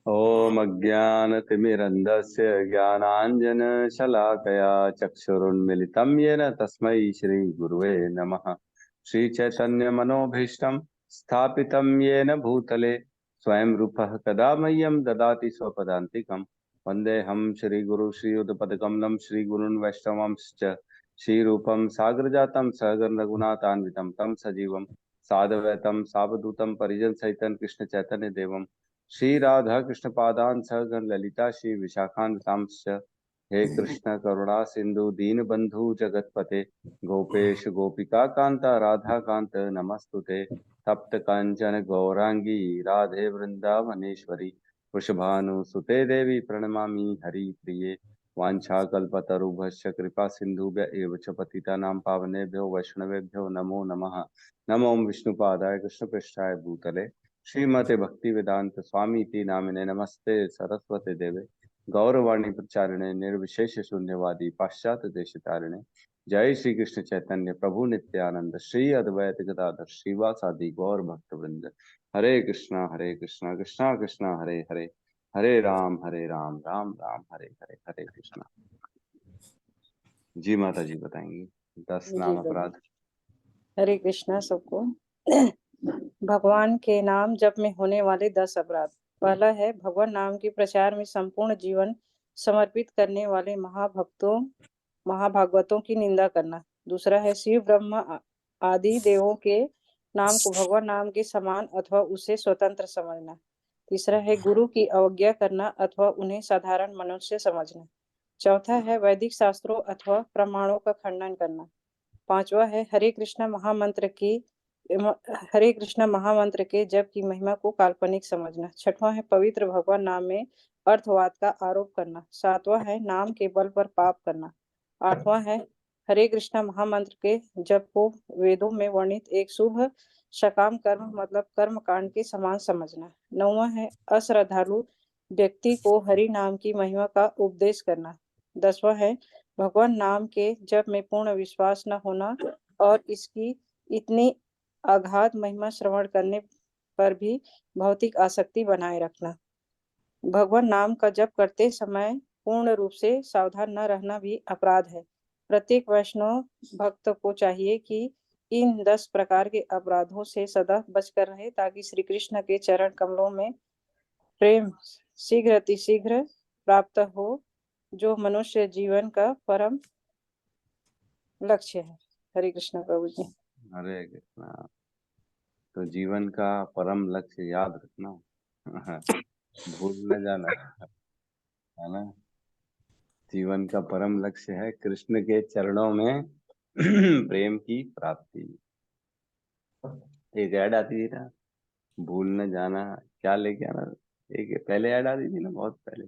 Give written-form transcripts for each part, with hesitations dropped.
ॐ अज्ञानतिमिरन्धस्य ज्ञानाञ्जनशलाकया चक्षुरुन्मिलितं येन तस्मै श्रीगुरुवे नमः। श्रीचैतन्यमनोभीष्टं स्थापितं येन भूतले स्वयं रूपः कदा मह्यं ददाति स्वपदान्तिकं। वन्देऽहं श्रीगुरु श्रीयुतपदकमलं श्रीगुरून् वैष्णवांश्च श्रीरूपं सागरजातं सहगण रघुनाथान्वितं तं सजीवं साद्वैतं सावधूतं परिजनसहितं कृष्णचैतन्यदेवं श्री राधा कृष्ण पादान सहगण ललिता श्री विशाखान्वितांश्च। हे कृष्ण करुणा सिंधु दीन बंधु जगतपते गोपेश गोपिका कांता राधा कांत नमस्तुते। तप्त कांचन गौरांगी राधे वृंदावनेश्वरी वृषभानुसुते देवी प्रणमामि हरि प्रिये। वाञ्छाकल्पतरुभ्यश्च कृपा सिन्धुभ्य एव च पतितानां पावनेभ्यो वैष्णवेभ्यो नमो नमः। नमो विष्णुपादाय कृष्णपृष्ठाय भूतले श्रीमते भक्ति वेदांत स्वामी इति नामिने नमस्ते सरस्वती देवे गौरवाणी प्रचारिणे निर्विशेष शून्यवादी पाश्चात्य देशतारिणे। जय श्री कृष्ण चैतन्य प्रभु नित्यानंद श्री अद्वैत गदाधर श्रीवासादि गौर भक्त वृंद। हरे कृष्णा कृष्णा कृष्णा हरे हरे, हरे राम राम राम हरे हरे, हरे कृष्णा। जी माता जी बताएंगी 10 जी नाम अपराध। हरे कृष्णा सबको। भगवान के नाम जप में होने वाले 10 अपराध। पहला है भगवान नाम के प्रचार में संपूर्ण जीवन समर्पित करने वाले महाभागवतों की निंदा करना। दूसरा है शिव ब्रह्म आदि देवों के नाम को भगवान नाम के समान अथवा उससे स्वतंत्र समझना। तीसरा है गुरु की अवज्ञा करना अथवा उन्हें साधारण मनुष्य समझना। चौथा है वैदिक शास्त्रों अथवा प्रमाणों का खंडन करना। पांचवा है हरे कृष्णा महामंत्र के जप की महिमा को काल्पनिक समझना। छठवां है पवित्र भगवान नाम में अर्थवाद का आरोप करना। सातवां है नाम के बल पर पाप करना। आठवां है हरे कृष्णा महामंत्र के जप को वेदों में वर्णित एक शुभ सकाम कर्म मतलब कर्म कांड के समान समझना। नौवां है अश्रद्धालु व्यक्ति को हरि नाम की महिमा का उपदेश करना। 10वां है भगवान नाम के जप में पूर्ण विश्वास न होना और इसकी इतनी अगाध महिमा श्रवण करने पर भी भौतिक आसक्ति बनाए रखना। भगवान नाम का जप करते समय पूर्ण रूप से सावधान न रहना भी अपराध है। प्रत्येक वैष्णव भक्त को चाहिए कि इन 10 प्रकार के अपराधों से सदा बचकर रहे ताकि श्री कृष्ण के चरण कमलों में प्रेम शीघ्र अतिशीघ्र प्राप्त हो, जो मनुष्य जीवन का परम लक्ष्य है। हरे कृष्ण प्रभु जी। हरे कृष्णा। तो जीवन का परम लक्ष्य याद रखना भूल न जाना, है ना। जीवन का परम लक्ष्य है कृष्ण के चरणों में प्रेम की प्राप्ति। एक ऐड आती थी ना, भूल न जाना, क्या लेके आना। एक पहले ऐड आती थी ना, बहुत पहले,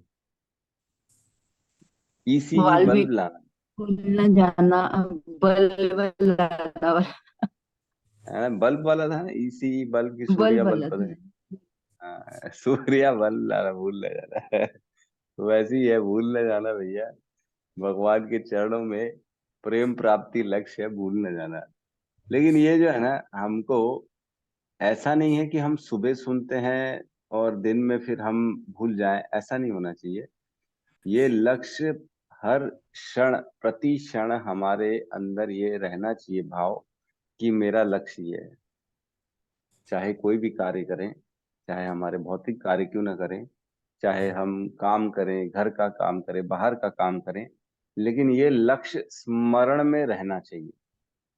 इसी ही बल्ब वाल्मीकि लाना, न जाना बल बल लाना है ना। बल्ब वाला था ना, इसी बल्ब की बल सूर्या बल्ब वाला पता था। है। हाँ, सूर्या बल्ब लाना, भूल न जाना तो वैसे ही है, भूल न जाना भैया। भगवान के चरणों में प्रेम प्राप्ति लक्ष्य है, भूल न जाना। लेकिन ये जो है ना, हमको ऐसा नहीं है कि हम सुबह सुनते हैं और दिन में फिर हम भूल जाएं, ऐसा नहीं होना चाहिए। ये लक्ष्य हर क्षण प्रति क्षण हमारे अंदर ये रहना चाहिए भाव कि मेरा लक्ष्य ये है। चाहे कोई भी कार्य करें, चाहे हमारे भौतिक कार्य क्यों ना करें, चाहे हम काम करें, घर का काम करें, बाहर का काम करें, लेकिन ये लक्ष्य स्मरण में रहना चाहिए।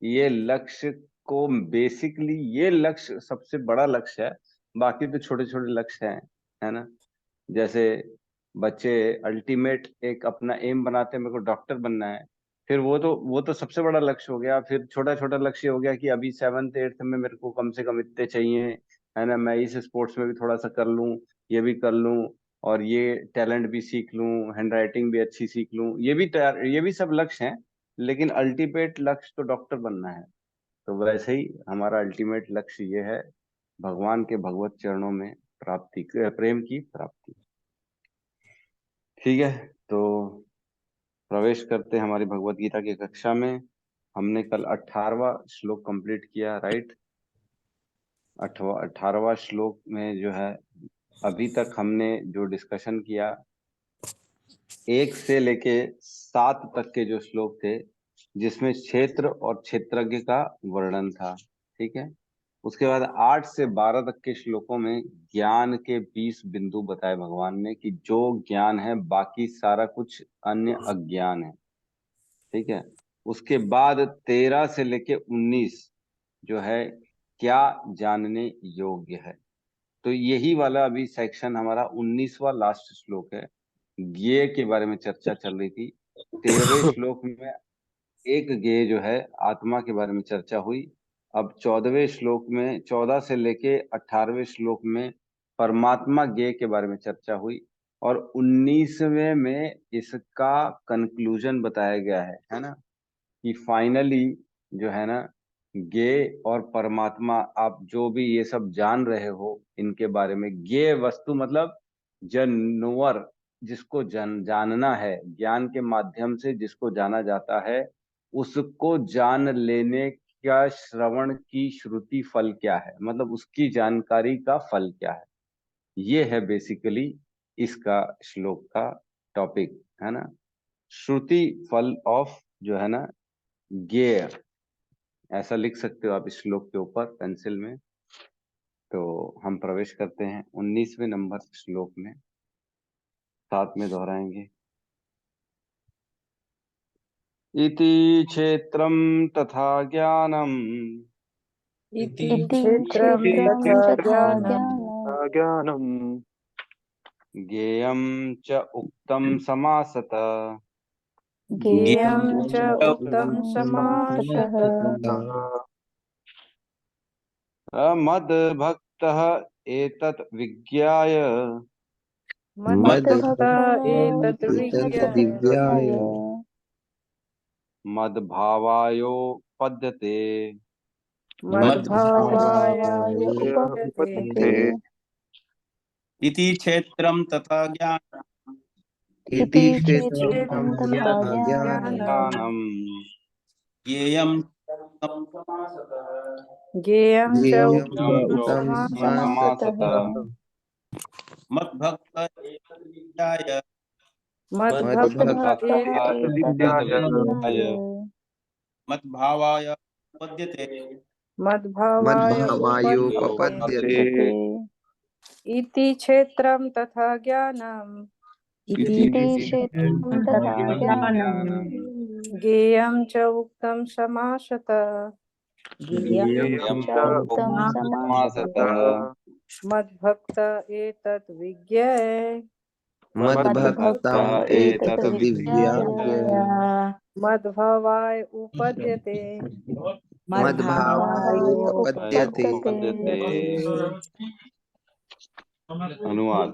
ये लक्ष्य को बेसिकली, ये लक्ष्य सबसे बड़ा लक्ष्य है। बाकी तो छोटे छोटे लक्ष्य हैं, है ना। जैसे बच्चे अल्टीमेट एक अपना एम बनाते हैं, मेरे को डॉक्टर बनना है। फिर वो तो सबसे बड़ा लक्ष्य हो गया। फिर छोटा छोटा लक्ष्य हो गया कि अभी 7th 8th में मेरे को कम से कम इतने चाहिए, है ना। मैं इस स्पोर्ट्स में भी थोड़ा सा कर लूं, ये भी कर लूं, और ये टैलेंट भी सीख लूं, हैंड राइटिंग भी अच्छी सीख लूं। ये भी सब लक्ष्य हैं, लेकिन अल्टीमेट लक्ष्य तो डॉक्टर बनना है। तो वैसे ही हमारा अल्टीमेट लक्ष्य ये है, भगवान के भगवत चरणों में प्राप्ति, प्रेम की प्राप्ति। ठीक है, तो प्रवेश करते हैं हमारी भगवत गीता की कक्षा में। हमने कल 18वां श्लोक कंप्लीट किया, राइट। 18वां श्लोक में जो है अभी तक हमने जो डिस्कशन किया, 1 से लेके 7 तक के जो श्लोक थे, जिसमें क्षेत्र और क्षेत्रज्ञ का वर्णन था, ठीक है। उसके बाद 8 से 12 तक के श्लोकों में ज्ञान के 20 बिंदु बताए भगवान ने, कि जो ज्ञान है बाकी सारा कुछ अन्य अज्ञान है, ठीक है। उसके बाद 13 से लेके 19 जो है क्या जानने योग्य है। तो यही वाला अभी सेक्शन हमारा 19वां लास्ट श्लोक है। ज्ञेय के बारे में चर्चा चल रही थी। 13वें श्लोक में एक ज्ञेय जो है आत्मा के बारे में चर्चा हुई। अब 14वें श्लोक में, 14 से लेके 18वें श्लोक में परमात्मा ज्ञेय के बारे में चर्चा हुई। और 19वें में इसका कंक्लूजन बताया गया है ना, कि फाइनली जो है ना, ज्ञेय और परमात्मा, आप जो भी ये सब जान रहे हो इनके बारे में, ज्ञेय वस्तु मतलब जनोवर, जिसको जानना है, ज्ञान के माध्यम से जिसको जाना जाता है, उसको जान लेने का श्रवण की श्रुति फल क्या है, मतलब उसकी जानकारी का फल क्या है। ये है बेसिकली इसका श्लोक का टॉपिक, है ना। श्रुति फल ऑफ जो है ना ज्ञेय, ऐसा लिख सकते हो आप इस श्लोक के ऊपर पेंसिल में। तो हम प्रवेश करते हैं 19वें नंबर श्लोक में, साथ में दोहराएंगे। इति क्षेत्रम तथा ज्ञानम इति क्षेत्रं तथा ज्ञानं ज्ञानम् ज्ञेयं च उक्तं समासतः ज्ञेयं च उक्तं समासतः मद्भक्तः एतत् विज्ञाय मद्भक्तः एतत् विज्ञाय मद्भावायोपपद्यते। मद्भावाय उपपद्यते। उपपद्यते। इति क्षेत्रं तथा ज्ञानम् इति इति क्षेत्रं क्षेत्रं तथा तथा ज्ञानं ज्ञानं ज्ञेयं ज्ञेयं च ज्ञेयं उक्तं च उक्तं समासतः समासतः मद्भक्त एतद्विज्ञाय मद्भक्तः मद्भक्तः एतत् विज्ञाय विज्ञाय मद्भावाय उपपद्यते। मद्भावाय मद्भावायोपपद्यते। उपपद्यते। इति क्षेत्रं तथा ज्ञानम् इति क्षेत्रं तथा ज्ञानं ज्ञेयं च उक्तं समासतः ज्ञेयं च उक्तं समासतः मद्भक्त एतत् विज्ञाय मद्भक्तं एतत् विज्ञाय मद्भवाय उपपद्यते। मद्भावायोपपद्यते। अनुवाद।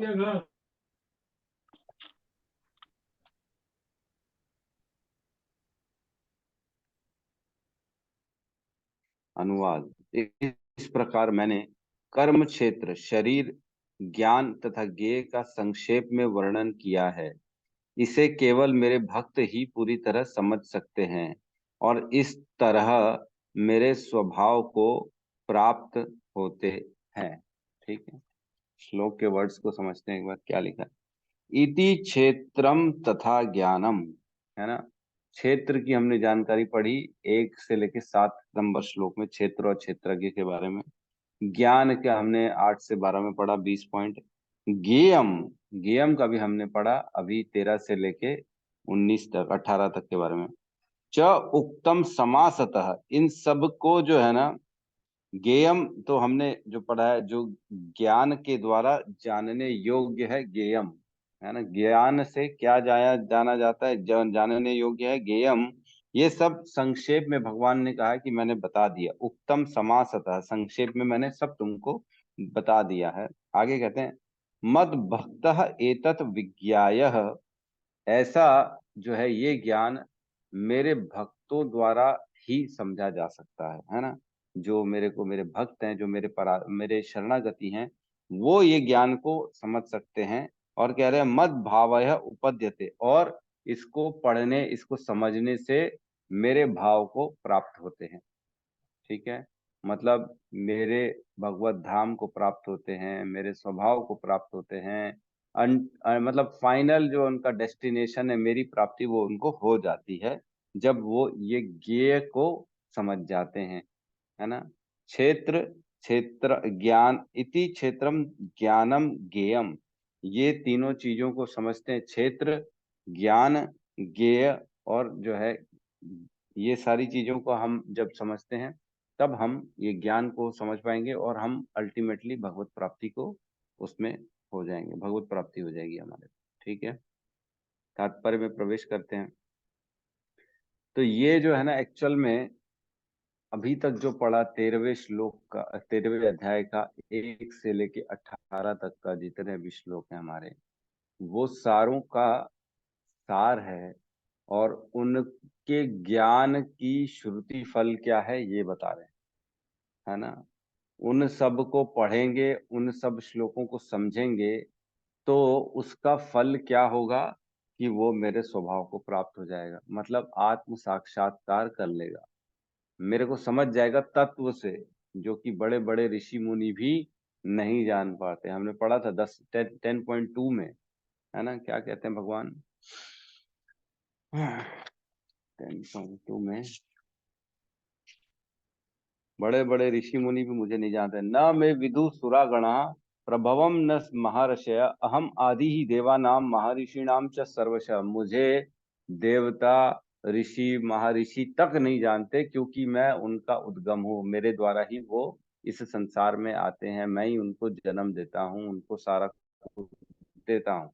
अनुवाद। इस प्रकार मैंने कर्म क्षेत्र, शरीर, ज्ञान तथा ज्ञेय का संक्षेप में वर्णन किया है। इसे केवल मेरे भक्त ही पूरी तरह समझ सकते हैं और इस तरह मेरे स्वभाव को प्राप्त होते हैं। ठीक है, श्लोक के वर्ड्स को समझते हैं एक बार, क्या लिखा है। इति क्षेत्रम तथा ज्ञानम, है ना। क्षेत्र की हमने जानकारी पढ़ी 1 से लेकर 7 नंबर श्लोक में, क्षेत्र और क्षेत्रज्ञ के बारे में। ज्ञान का हमने 8 से 12 में पढ़ा 20 पॉइंट। ज्ञेयम, ज्ञेयम का भी हमने पढ़ा अभी 13 से लेके 19 तक, 18 तक के बारे में। च उक्तम समासतः, इन सब को जो है ना, ज्ञेयम तो हमने जो पढ़ा है, जो ज्ञान के द्वारा जानने योग्य है ज्ञेयम, है ना। ज्ञान से क्या जाना जाता है, जानने योग्य है ज्ञेयम। ये सब संक्षेप में भगवान ने कहा है कि मैंने बता दिया। उत्तम समासतः, संक्षेप में मैंने सब तुमको बता दिया है। आगे कहते हैं मद भक्तः एतत् विज्ञाय, ऐसा जो है ये ज्ञान मेरे भक्तों द्वारा ही समझा जा सकता है ना। जो मेरे भक्त हैं, जो मेरे शरणागति हैं, वो ये ज्ञान को समझ सकते हैं। और कह रहे हैं मद भावः उपपद्यते, और इसको पढ़ने, इसको समझने से मेरे भाव को प्राप्त होते हैं। ठीक है, मतलब मेरे भगवत धाम को प्राप्त होते हैं, मेरे स्वभाव को प्राप्त होते हैं, मतलब फाइनल जो उनका डेस्टिनेशन है मेरी प्राप्ति, वो उनको हो जाती है जब वो ये ज्ञेय को समझ जाते हैं, है ना। क्षेत्र क्षेत्र ज्ञान इति क्षेत्रम ज्ञानम ज्ञेयम, ये तीनों चीजों को समझते हैं, क्षेत्र, ज्ञान, ज्ञेय, और जो है ये सारी चीजों को हम जब समझते हैं तब हम ये ज्ञान को समझ पाएंगे और हम अल्टीमेटली भगवत प्राप्ति को उसमें हो जाएंगे, भगवत प्राप्ति हो जाएगी हमारे। ठीक है, तात्पर्य में प्रवेश करते हैं। तो ये जो है ना, एक्चुअल में अभी तक जो पढ़ा 13वें श्लोक का, 13वें अध्याय का 1 से लेके 18 तक का जितने भी श्लोक है हमारे, वो सारों का सार है, और उनके ज्ञान की श्रुति फल क्या है ये बता रहे हैं, है ना। उन सब को पढ़ेंगे, उन सब श्लोकों को समझेंगे तो उसका फल क्या होगा कि वो मेरे स्वभाव को प्राप्त हो जाएगा, मतलब आत्म साक्षात्कार कर लेगा, मेरे को समझ जाएगा तत्व से, जो कि बड़े बड़े ऋषि मुनि भी नहीं जान पाते। हमने पढ़ा था 10.2 में, है ना, क्या कहते हैं भगवान 10.2 में, बड़े बड़े ऋषि मुनि भी मुझे नहीं जानते। न मैं विदु सुरागणा प्रभवम न महर्षय अहम आदि ही देवानाम महर्षिणाम च सर्वशः, मुझे देवता ऋषि महर्षि तक नहीं जानते, क्योंकि मैं उनका उद्गम हूँ, मेरे द्वारा ही वो इस संसार में आते हैं, मैं ही उनको जन्म देता हूँ, उनको सारा कुछ देता हूँ,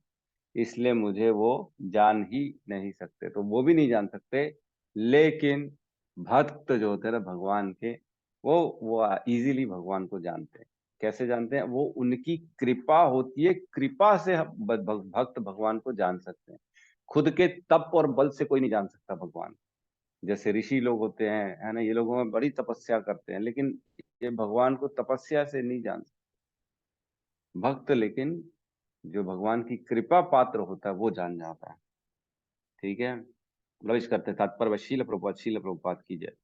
इसलिए मुझे वो जान ही नहीं सकते, तो वो भी नहीं जान सकते। लेकिन भक्त जो होते हैं ना भगवान के, वो इजीली भगवान को जानते हैं। कैसे जानते हैं? वो उनकी कृपा होती है, कृपा से भक्त भगवान को जान सकते हैं। खुद के तप और बल से कोई नहीं जान सकता भगवान। जैसे ऋषि लोग होते हैं, है ना, ये लोगों में बड़ी तपस्या करते हैं, लेकिन ये भगवान को तपस्या से नहीं जान सकते भक्त, लेकिन जो भगवान की कृपा पात्र होता है वो जान जाता है। ठीक है, प्रवेश करते हैं तात्पर्य। शील प्रभुपाद की जय।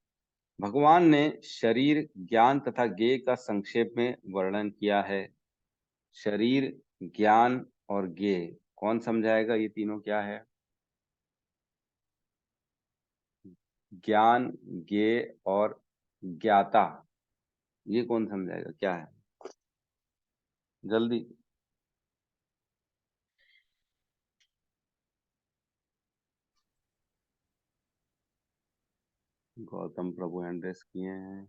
भगवान ने शरीर, ज्ञान तथा ज्ञेय का संक्षेप में वर्णन किया है। शरीर, ज्ञान और ज्ञेय कौन समझाएगा? ये तीनों क्या है? ज्ञान, ज्ञेय और ज्ञाता, ये कौन समझाएगा क्या है? जल्दी। गौतम प्रभु हैंड रेस किए हैं।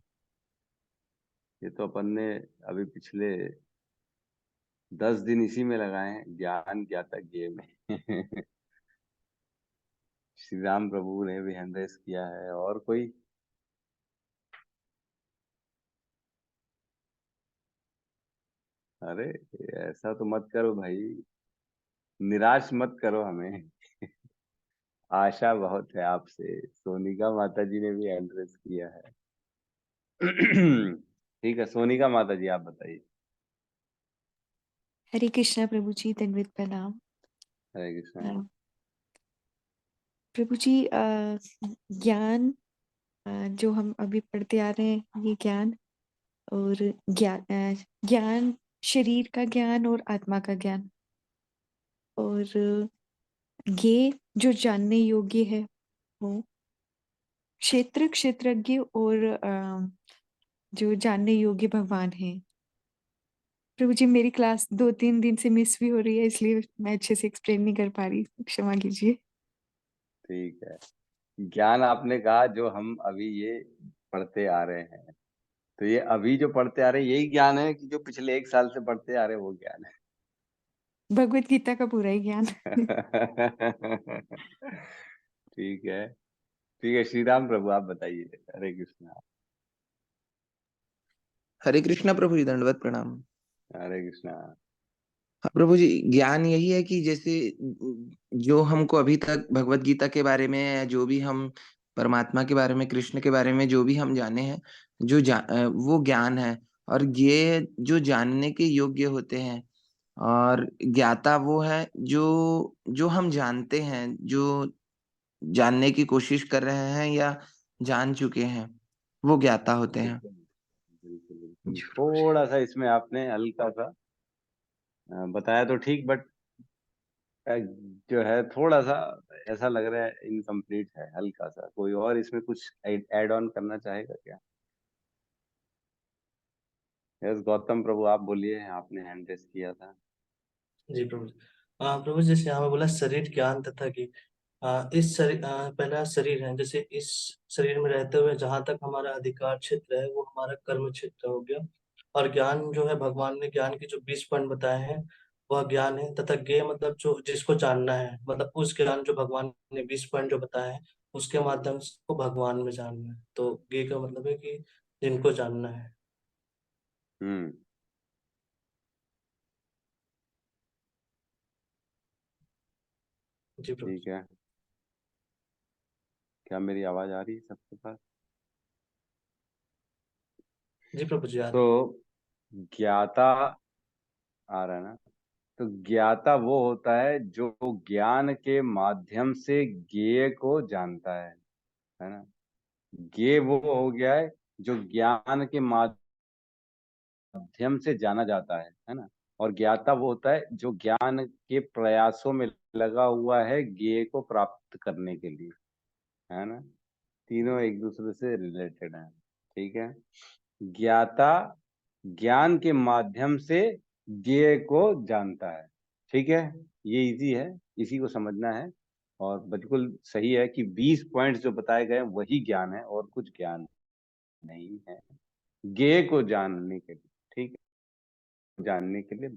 ये तो अपन ने अभी पिछले 10 दिन इसी में लगाए हैं, ज्ञान ज्ञाता ज्ञेय में। श्री राम प्रभु ने भी हैंड रेस किया है। और कोई? अरे ऐसा तो मत करो भाई, निराश मत करो हमें। आशा बहुत है आपसे। सोनिका माता जी ने भी हैंड रेस किया है। ठीक है, सोनिका माता जी आप बताइए। हरे कृष्णा प्रभु जी, दंडवत प्रणाम। हरे कृष्णा। प्रभु जी, ज्ञान जो हम अभी पढ़ते आ रहे हैं, ये ज्ञान और ज्ञान शरीर का ज्ञान और आत्मा का ज्ञान, और ये जो जानने योग्य है वो क्षेत्र, क्षेत्रज्ञ और जो जानने योग्य भगवान है। प्रभु जी, मेरी क्लास 2-3 दिन से मिस भी हो रही है, इसलिए मैं अच्छे से एक्सप्लेन नहीं कर पा रही, क्षमा कीजिए। ठीक है, ज्ञान आपने कहा जो हम अभी ये पढ़ते आ रहे हैं, तो ये अभी जो पढ़ते आ रहे हैं यही ज्ञान है कि जो पिछले 1 साल से पढ़ते आ रहे हैं वो ज्ञान है? भगवत गीता का पूरा ही ज्ञान। ठीक है, ठीक है। श्री राम प्रभु आप बताइए। हरे कृष्णा। हरे कृष्णा प्रभु जी, दंडवत प्रणाम। हरे कृष्णा। हाँ प्रभु जी, ज्ञान यही है कि जैसे जो हमको अभी तक भगवत गीता के बारे में, या जो भी हम परमात्मा के बारे में, कृष्ण के बारे में जो भी हम जाने हैं, वो ज्ञान है। और ये जो जानने के योग्य होते हैं, और ज्ञाता वो है जो जो हम जानते हैं, जो जानने की कोशिश कर रहे हैं या जान चुके हैं, वो ज्ञाता होते हैं। जी प्रभु जी। थोड़ा सा इसमें आपने हल्का सा बताया तो ठीक, बट जो है थोड़ा सा ऐसा लग रहा है इनकम्प्लीट है, हल्का सा। कोई और इसमें कुछ ऐड ऑन करना चाहेगा क्या? यस गौतम प्रभु, आप बोलिए, आपने हैंड रेस किया था। जी प्रभु जी। प्रभु जी, जैसे यहाँ पे बोला शरीर ज्ञान तथा कि इस शरीर पहला शरीर है, जैसे इस शरीर में रहते हुए जहां तक हमारा अधिकार क्षेत्र है वो हमारा कर्म क्षेत्र हो गया। और ज्ञान जो है, भगवान ने ज्ञान के जो 20 पॉइंट बताए हैं वह ज्ञान है। तथा ज्ञेय मतलब जो जिसको जानना है, मतलब उस ज्ञान जो भगवान ने 20 पॉइंट जो बताए हैं उसके माध्यम से को भगवान में जानना है। तो ज्ञेय का मतलब है कि जिनको जानना है। हम्म, जी प्रभु ठीक है। क्या मेरी आवाज आ रही है सबके पास? जी प्रभु जी। तो ज्ञाता आ रहा है ना? तो ज्ञाता वो होता है जो ज्ञान के माध्यम से ज्ञेय को जानता है ना? ज्ञेय वो हो गया है जो ज्ञान के माध्यम से जाना जाता है ना? और ज्ञाता वो होता है जो ज्ञान के प्रयासों में लगा हुआ है ज्ञेय को प्राप्त करने के लिए, है ना? तीनों एक दूसरे से रिलेटेड हैं, ठीक है? ज्ञाता ज्ञान के माध्यम से ज्ञेय को जानता है, ठीक है? ये इजी है, इसी को समझना है। और बिल्कुल सही है कि 20 पॉइंट्स जो बताए गए हैं वही ज्ञान है और कुछ ज्ञान नहीं है ज्ञेय को जानने के लिए, ठीक है? जानने के लिए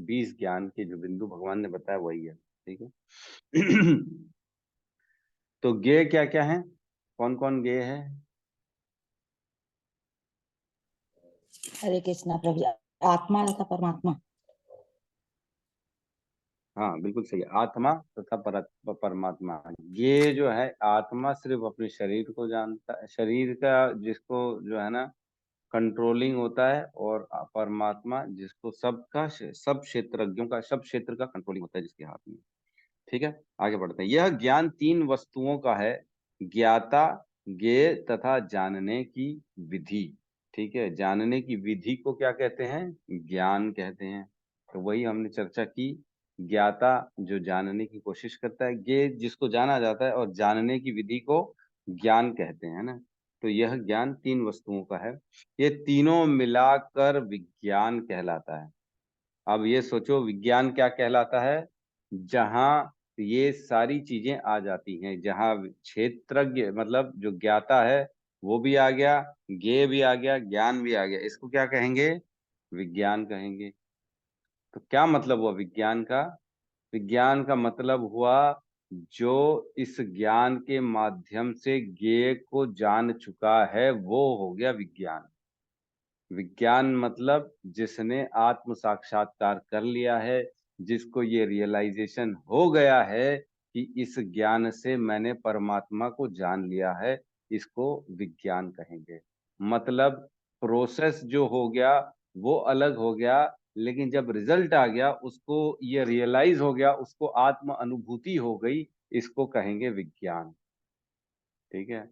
20 ज्ञान के जो बिंदु भगवान ने बताया वही है, ठीक है? तो ज्ञेय क्या क्या है, कौन कौन ज्ञेय है? हरे कृष्णा प्रभु जी। आत्मा तथा परमात्मा। हाँ बिल्कुल सही, आत्मा तथा परमात्मा। ये जो है आत्मा सिर्फ अपने शरीर को जानता है, शरीर का जिसको जो है ना कंट्रोलिंग होता है, और परमात्मा जिसको सबका सब क्षेत्रज्ञों का सब क्षेत्र का कंट्रोलिंग होता है जिसके हाथ में, ठीक है? आगे बढ़ते हैं। यह ज्ञान 3 वस्तुओं का है, ज्ञाता, ज्ञेय तथा जानने की विधि, ठीक है? जानने की विधि को क्या कहते हैं? ज्ञान कहते हैं। तो वही हमने चर्चा की, ज्ञाता जो जानने की कोशिश करता है, ज्ञेय जिसको जाना जाता है, और जानने की विधि को ज्ञान कहते हैं ना? तो यह ज्ञान 3 वस्तुओं का है, ये तीनों मिलाकर विज्ञान कहलाता है। अब ये सोचो विज्ञान क्या कहलाता है? जहां ये सारी चीजें आ जाती हैं, जहां क्षेत्रज्ञ मतलब जो ज्ञाता है वो भी आ गया, ज्ञेय भी आ गया, ज्ञान भी आ गया, इसको क्या कहेंगे? विज्ञान कहेंगे। तो क्या मतलब हुआ विज्ञान का? विज्ञान का मतलब हुआ जो इस ज्ञान के माध्यम से ज्ञेय को जान चुका है वो हो गया विज्ञान। विज्ञान मतलब जिसने आत्म साक्षात्कार कर लिया है, जिसको ये रियलाइजेशन हो गया है कि इस ज्ञान से मैंने परमात्मा को जान लिया है, इसको विज्ञान कहेंगे। मतलब प्रोसेस जो हो गया वो अलग हो गया, लेकिन जब रिजल्ट आ गया उसको ये रियलाइज हो गया, उसको आत्म अनुभूति हो गई, इसको कहेंगे विज्ञान, ठीक है?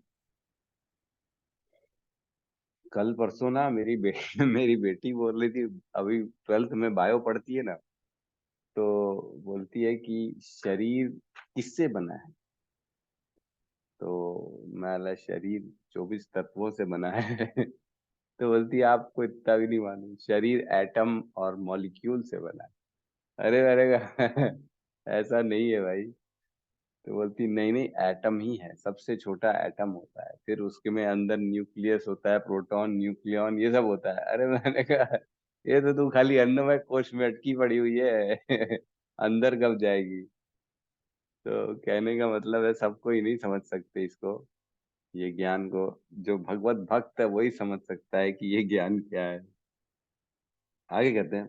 कल परसों ना मेरी बेटी मेरी बेटी बोल रही थी, अभी 12th में बायो पढ़ती है ना, तो बोलती है कि शरीर किससे बना है? तो मैं बोला शरीर 24 तत्वों से बना है। तो बोलती है आपको इतना भी नहीं मालूम, शरीर एटम और मॉलिक्यूल से बना है। अरे मैंने कहा ऐसा नहीं है भाई। तो बोलती नहीं नहीं, एटम ही है, सबसे छोटा एटम होता है, फिर उसके में अंदर न्यूक्लियस होता है, प्रोटॉन न्यूक्लियॉन ये सब होता है। अरे मैंने कहा ये तो तू खाली अन्नमय कोश में अटकी पड़ी हुई है। अंदर कब जाएगी? तो कहने का मतलब है सबको ही नहीं समझ सकते इसको, ये ज्ञान को। जो भगवत भक्त है वही समझ सकता है कि ये ज्ञान क्या है। आगे कहते हैं,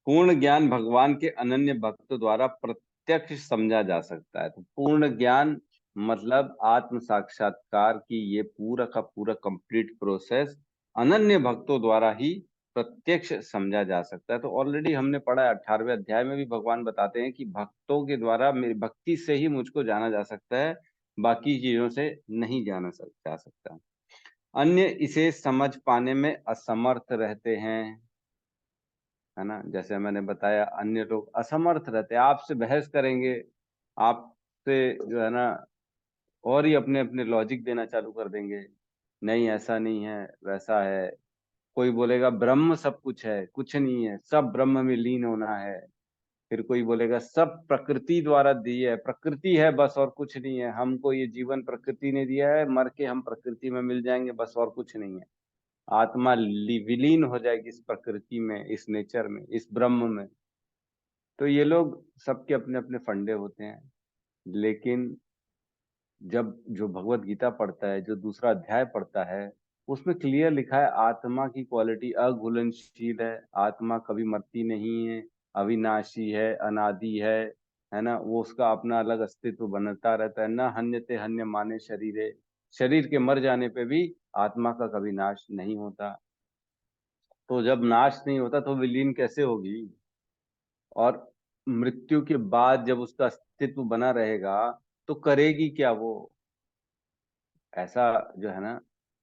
पूर्ण ज्ञान भगवान के अनन्य भक्तों द्वारा प्रत्यक्ष समझा जा सकता है। तो पूर्ण ज्ञान मतलब आत्म साक्षात्कार की ये पूरा का पूरा कंप्लीट प्रोसेस अनन्य भक्तों द्वारा ही प्रत्यक्ष समझा जा सकता है। तो ऑलरेडी हमने पढ़ा है, 18वें अध्याय में भी भगवान बताते हैं कि भक्तों के द्वारा, मेरी भक्ति से ही मुझको जाना जा सकता है, बाकी चीजों से नहीं जा सकता। अन्य इसे समझ पाने में असमर्थ रहते हैं, है ना। जैसे मैंने बताया, अन्य लोग असमर्थ रहते हैं, आपसे बहस करेंगे, आपसे जो है ना और ही अपने अपने लॉजिक देना चालू कर देंगे, नहीं ऐसा नहीं है, वैसा है। कोई बोलेगा ब्रह्म सब कुछ है, कुछ नहीं है, सब ब्रह्म में लीन होना है। फिर कोई बोलेगा सब प्रकृति द्वारा दी है, प्रकृति है बस और कुछ नहीं है, हमको ये जीवन प्रकृति ने दिया है, मर के हम प्रकृति में मिल जाएंगे बस और कुछ नहीं है। आत्मा विलीन हो जाएगी इस प्रकृति में, इस नेचर में, इस ब्रह्म में। तो ये लोग सबके अपने अपने फंडे होते हैं। लेकिन जब जो भगवत गीता पढ़ता है, जो दूसरा अध्याय पढ़ता है, उसमें क्लियर लिखा है आत्मा की क्वालिटी अघुलनशील है, आत्मा कभी मरती नहीं है, अविनाशी है, अनादि है ना। वो उसका अपना अलग अस्तित्व बनता रहता है। न हन्यते हन्य माने शरीरे, शरीर के मर जाने पे भी आत्मा का कभी नाश नहीं होता। तो जब नाश नहीं होता तो विलीन कैसे होगी? और मृत्यु के बाद जब उसका अस्तित्व बना रहेगा तो करेगी क्या वो? ऐसा जो है ना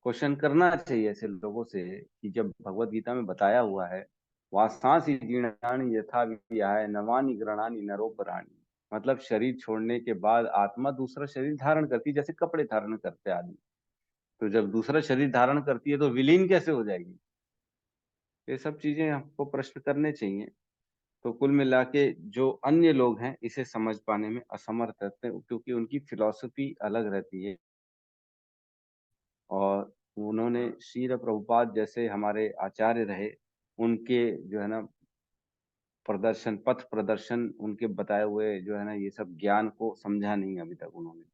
क्वेश्चन करना चाहिए ऐसे लोगों से, कि जब भगवत गीता में बताया हुआ है वासांसी जीर्णानि यथा विहाय नवानि गृह्णानि नरोपराणि, मतलब शरीर छोड़ने के बाद आत्मा दूसरा शरीर धारण करती है, जैसे कपड़े धारण करते हैं आदमी। तो जब दूसरा शरीर धारण करती है तो विलीन कैसे हो जाएगी? ये सब चीजें हमको प्रश्न करने चाहिए। तो कुल मिला के जो अन्य लोग हैं इसे समझ पाने में असमर्थ रहते हैं, क्योंकि उनकी फिलॉसफी अलग रहती है। और उन्होंने श्रील प्रभुपाद जैसे हमारे आचार्य रहे, उनके जो है ना प्रदर्शन, पथ प्रदर्शन, उनके बताए हुए जो है ना ये सब ज्ञान को समझा नहीं अभी तक उन्होंने।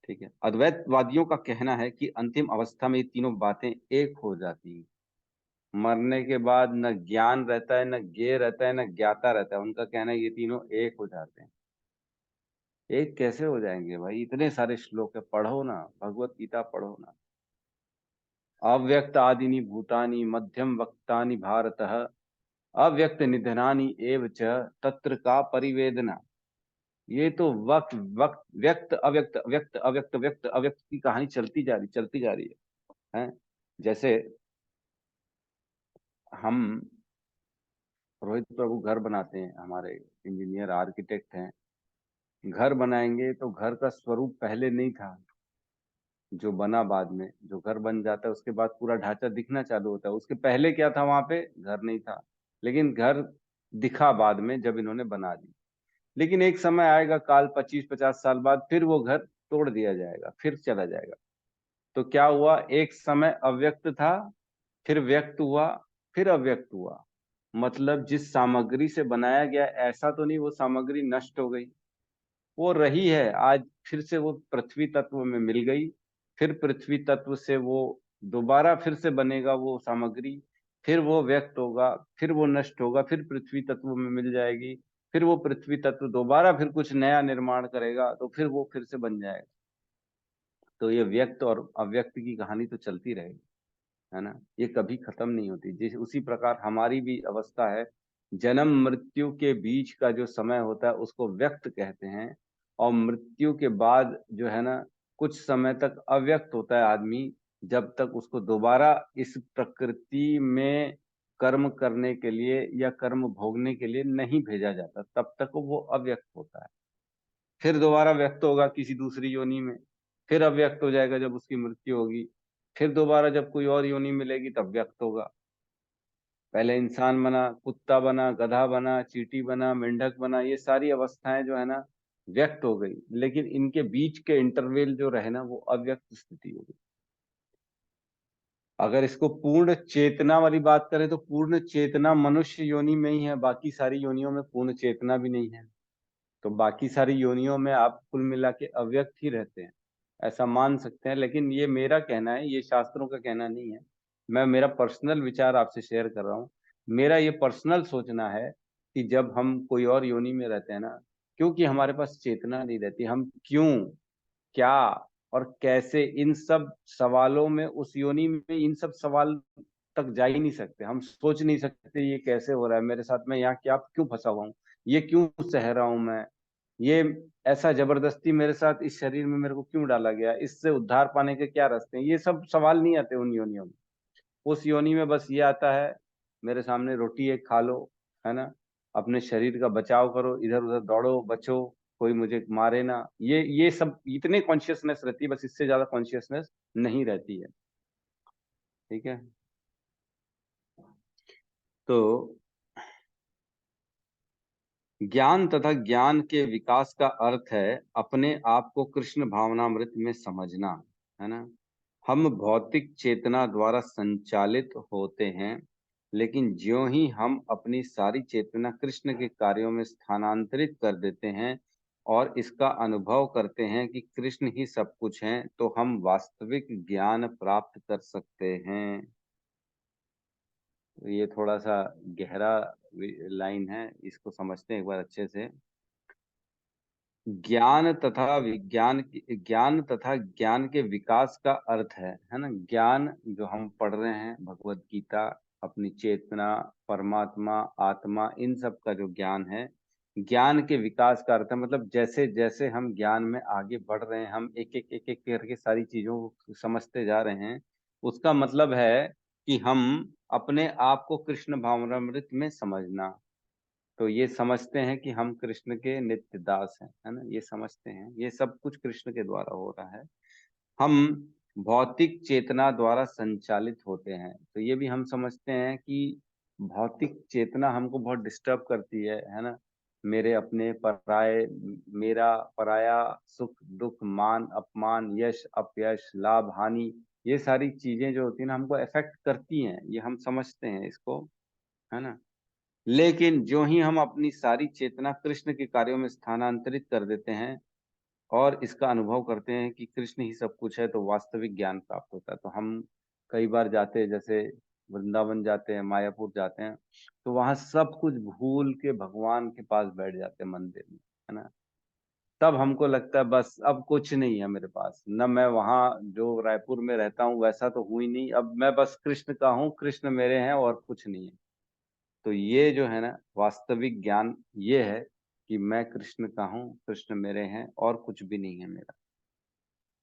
ठीक है। अद्वैतवादियों का कहना है कि अंतिम अवस्था में ये तीनों बातें एक हो जाती हैं। मरने के बाद न ज्ञान रहता है, न ज्ञेय रहता है, न ज्ञाता रहता है। उनका कहना है ये तीनों एक हो जाते हैं। एक कैसे हो जाएंगे भाई? इतने सारे श्लोक है, पढ़ो ना, भगवत गीता पढ़ो ना। अव्यक्त आदिनी भूतानि मध्यम वक्तानि भारतः अव्यक्त निधनानि एव च तत्र का परिवेदना। ये तो वक्त वक्त व्यक्त अव्यक्त व्यक्त अव्यक्त व्यक्त अव्यक्त की कहानी चलती जा रही है? जैसे हम रोहित प्रभु घर बनाते हैं, हमारे इंजीनियर आर्किटेक्ट हैं। घर बनाएंगे तो घर का स्वरूप पहले नहीं था, जो बना बाद में। जो घर बन जाता है उसके बाद पूरा ढांचा दिखना चालू होता है। उसके पहले क्या था? वहां पे घर नहीं था, लेकिन घर दिखा बाद में जब इन्होंने बना दी। लेकिन एक समय आएगा काल 25-50 साल बाद, फिर वो घर तोड़ दिया जाएगा, फिर चला जाएगा। तो क्या हुआ? एक समय अव्यक्त था, फिर व्यक्त हुआ, फिर अव्यक्त हुआ। मतलब जिस सामग्री से बनाया गया ऐसा तो नहीं वो सामग्री नष्ट हो गई, वो रही है। आज फिर से वो पृथ्वी तत्व में मिल गई, फिर पृथ्वी तत्व से वो दोबारा फिर से बनेगा वो सामग्री, फिर वो व्यक्त होगा, फिर वो नष्ट होगा, फिर पृथ्वी तत्व में मिल जाएगी, फिर वो पृथ्वी तत्व दोबारा फिर कुछ नया निर्माण करेगा, तो फिर वो फिर से बन जाएगा। तो ये व्यक्त और अव्यक्त की कहानी तो चलती रहेगी, है ना। ये कभी खत्म नहीं होती। जिस उसी प्रकार हमारी भी अवस्था है। जन्म मृत्यु के बीच का जो समय होता है उसको व्यक्त कहते हैं, और मृत्यु के बाद जो है ना कुछ समय तक अव्यक्त होता है आदमी, जब तक उसको दोबारा इस प्रकृति में कर्म करने के लिए या कर्म भोगने के लिए नहीं भेजा जाता, तब तक वो अव्यक्त होता है। फिर दोबारा व्यक्त होगा किसी दूसरी योनि में, फिर अव्यक्त हो जाएगा जब उसकी मृत्यु होगी, फिर दोबारा जब कोई और योनि मिलेगी तब व्यक्त होगा। पहले इंसान बना, कुत्ता बना, गधा बना, चींटी बना, मेंढक बना, ये सारी अवस्थाएं जो है ना व्यक्त हो गई, लेकिन इनके बीच के इंटरवेल जो रहे ना वो अव्यक्त स्थिति हो गई। अगर इसको पूर्ण चेतना वाली बात करें तो पूर्ण चेतना मनुष्य योनि में ही है, बाकी सारी योनियों में पूर्ण चेतना भी नहीं है। तो बाकी सारी योनियों में आप कुल मिला के अव्यक्त ही रहते हैं, ऐसा मान सकते हैं। लेकिन ये मेरा कहना है, ये शास्त्रों का कहना नहीं है। मैं मेरा पर्सनल विचार आपसे शेयर कर रहा हूँ। मेरा ये पर्सनल सोचना है कि जब हम कोई और योनि में रहते हैं ना, क्योंकि हमारे पास चेतना नहीं रहती, हम क्यों, क्या और कैसे, इन सब सवालों में, उस योनि में इन सब सवाल तक जा ही नहीं सकते। हम सोच नहीं सकते ये कैसे हो रहा है मेरे साथ, मैं यहाँ क्या क्यों फंसा हुआ हूँ, ये क्यों सह रहा हूँ मैं, ये ऐसा जबरदस्ती मेरे साथ इस शरीर में मेरे को क्यों डाला गया, इससे उद्धार पाने के क्या रास्ते हैं, ये सब सवाल नहीं आते उन योनियों में। उस योनि में बस ये आता है, मेरे सामने रोटी एक खा लो, है ना, अपने शरीर का बचाव करो, इधर उधर दौड़ो, बचो, कोई मुझे मारे ना, ये सब इतने कॉन्शियसनेस रहती है, बस इससे ज्यादा कॉन्शियसनेस नहीं रहती है। ठीक है, तो ज्ञान तथा ज्ञान के विकास का अर्थ है अपने आप को कृष्ण भावनामृत में समझना, है ना। हम भौतिक चेतना द्वारा संचालित होते हैं, लेकिन ज्यों ही हम अपनी सारी चेतना कृष्ण के कार्यों में स्थानांतरित कर देते हैं और इसका अनुभव करते हैं कि कृष्ण ही सब कुछ हैं, तो हम वास्तविक ज्ञान प्राप्त कर सकते हैं। ये थोड़ा सा गहरा लाइन है, इसको समझते हैं एक बार अच्छे से। ज्ञान तथा ज्ञान के विकास का अर्थ है ना। ज्ञान जो हम पढ़ रहे हैं, भगवत गीता, अपनी चेतना, परमात्मा, आत्मा, इन सब का जो ज्ञान है, ज्ञान के विकास का अर्थ है मतलब जैसे जैसे हम ज्ञान में आगे बढ़ रहे हैं, हम एक एक करके सारी चीजों को समझते जा रहे हैं, उसका मतलब है कि हम अपने आप को कृष्ण भावनामृत में समझना। तो ये समझते हैं कि हम कृष्ण के नित्य दास हैं, है ना, ये समझते हैं ये सब कुछ कृष्ण के द्वारा हो रहा है। हम भौतिक चेतना द्वारा संचालित होते हैं, तो ये भी हम समझते हैं कि भौतिक चेतना हमको बहुत डिस्टर्ब करती है ना। मेरे अपने पराये, मेरा पराया, सुख दुख, मान अपमान, यश अपयश, लाभ हानि, ये सारी चीजें जो होती है ना, हमको अफेक्ट करती हैं, ये हम समझते हैं इसको, है ना। लेकिन जो ही हम अपनी सारी चेतना कृष्ण के कार्यों में स्थानांतरित कर देते हैं और इसका अनुभव करते हैं कि कृष्ण ही सब कुछ है, तो वास्तविक ज्ञान प्राप्त होता है। तो हम कई बार जाते हैं, जैसे वृंदावन जाते हैं, मायापुर जाते हैं, तो वहां सब कुछ भूल के भगवान के पास बैठ जाते हैं मंदिर में, है ना। तब हमको लगता है बस अब कुछ नहीं है मेरे पास, न मैं वहां जो रायपुर में रहता हूँ वैसा तो हूं ही नहीं, अब मैं बस कृष्ण का हूँ, कृष्ण मेरे हैं और कुछ नहीं है। तो ये जो है ना वास्तविक ज्ञान, ये है कि मैं कृष्ण का हूँ, कृष्ण मेरे हैं और कुछ भी नहीं है मेरा।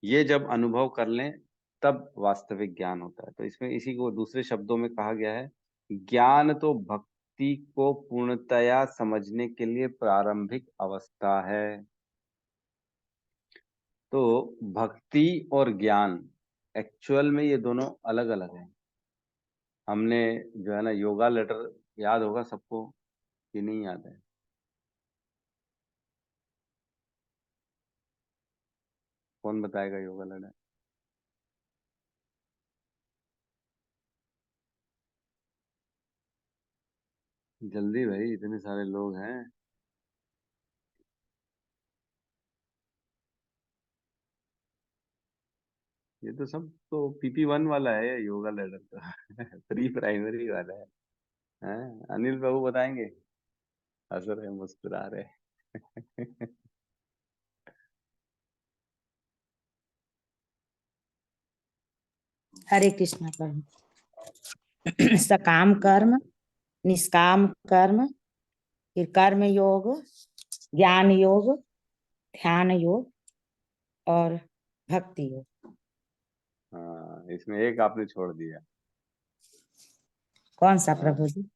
ये जब अनुभव कर लें तब वास्तविक ज्ञान होता है। तो इसमें इसी को दूसरे शब्दों में कहा गया है, ज्ञान तो भक्ति को पूर्णतया समझने के लिए प्रारंभिक अवस्था है। तो भक्ति और ज्ञान एक्चुअल में ये दोनों अलग अलग हैं। हमने जो है ना योगा लेटर याद होगा सबको कि नहीं याद है? कौन बताएगा योगा लेटर? जल्दी भाई, इतने सारे लोग हैं। ये तो सब तो PP1 वाला है योगा लेटर तो प्री प्राइमरी वाला है। हैं? अनिल बाबू बताएंगे? हंस रहे मुस्कुरा रहे हरे कृष्णा प्रभु। सकाम कर्म, निष्काम कर्म, फिर कर्म योग, ज्ञान योग, ध्यान योग और भक्ति योग। हाँ, इसमें एक आपने छोड़ दिया। कौन सा हाँ प्रभु जी?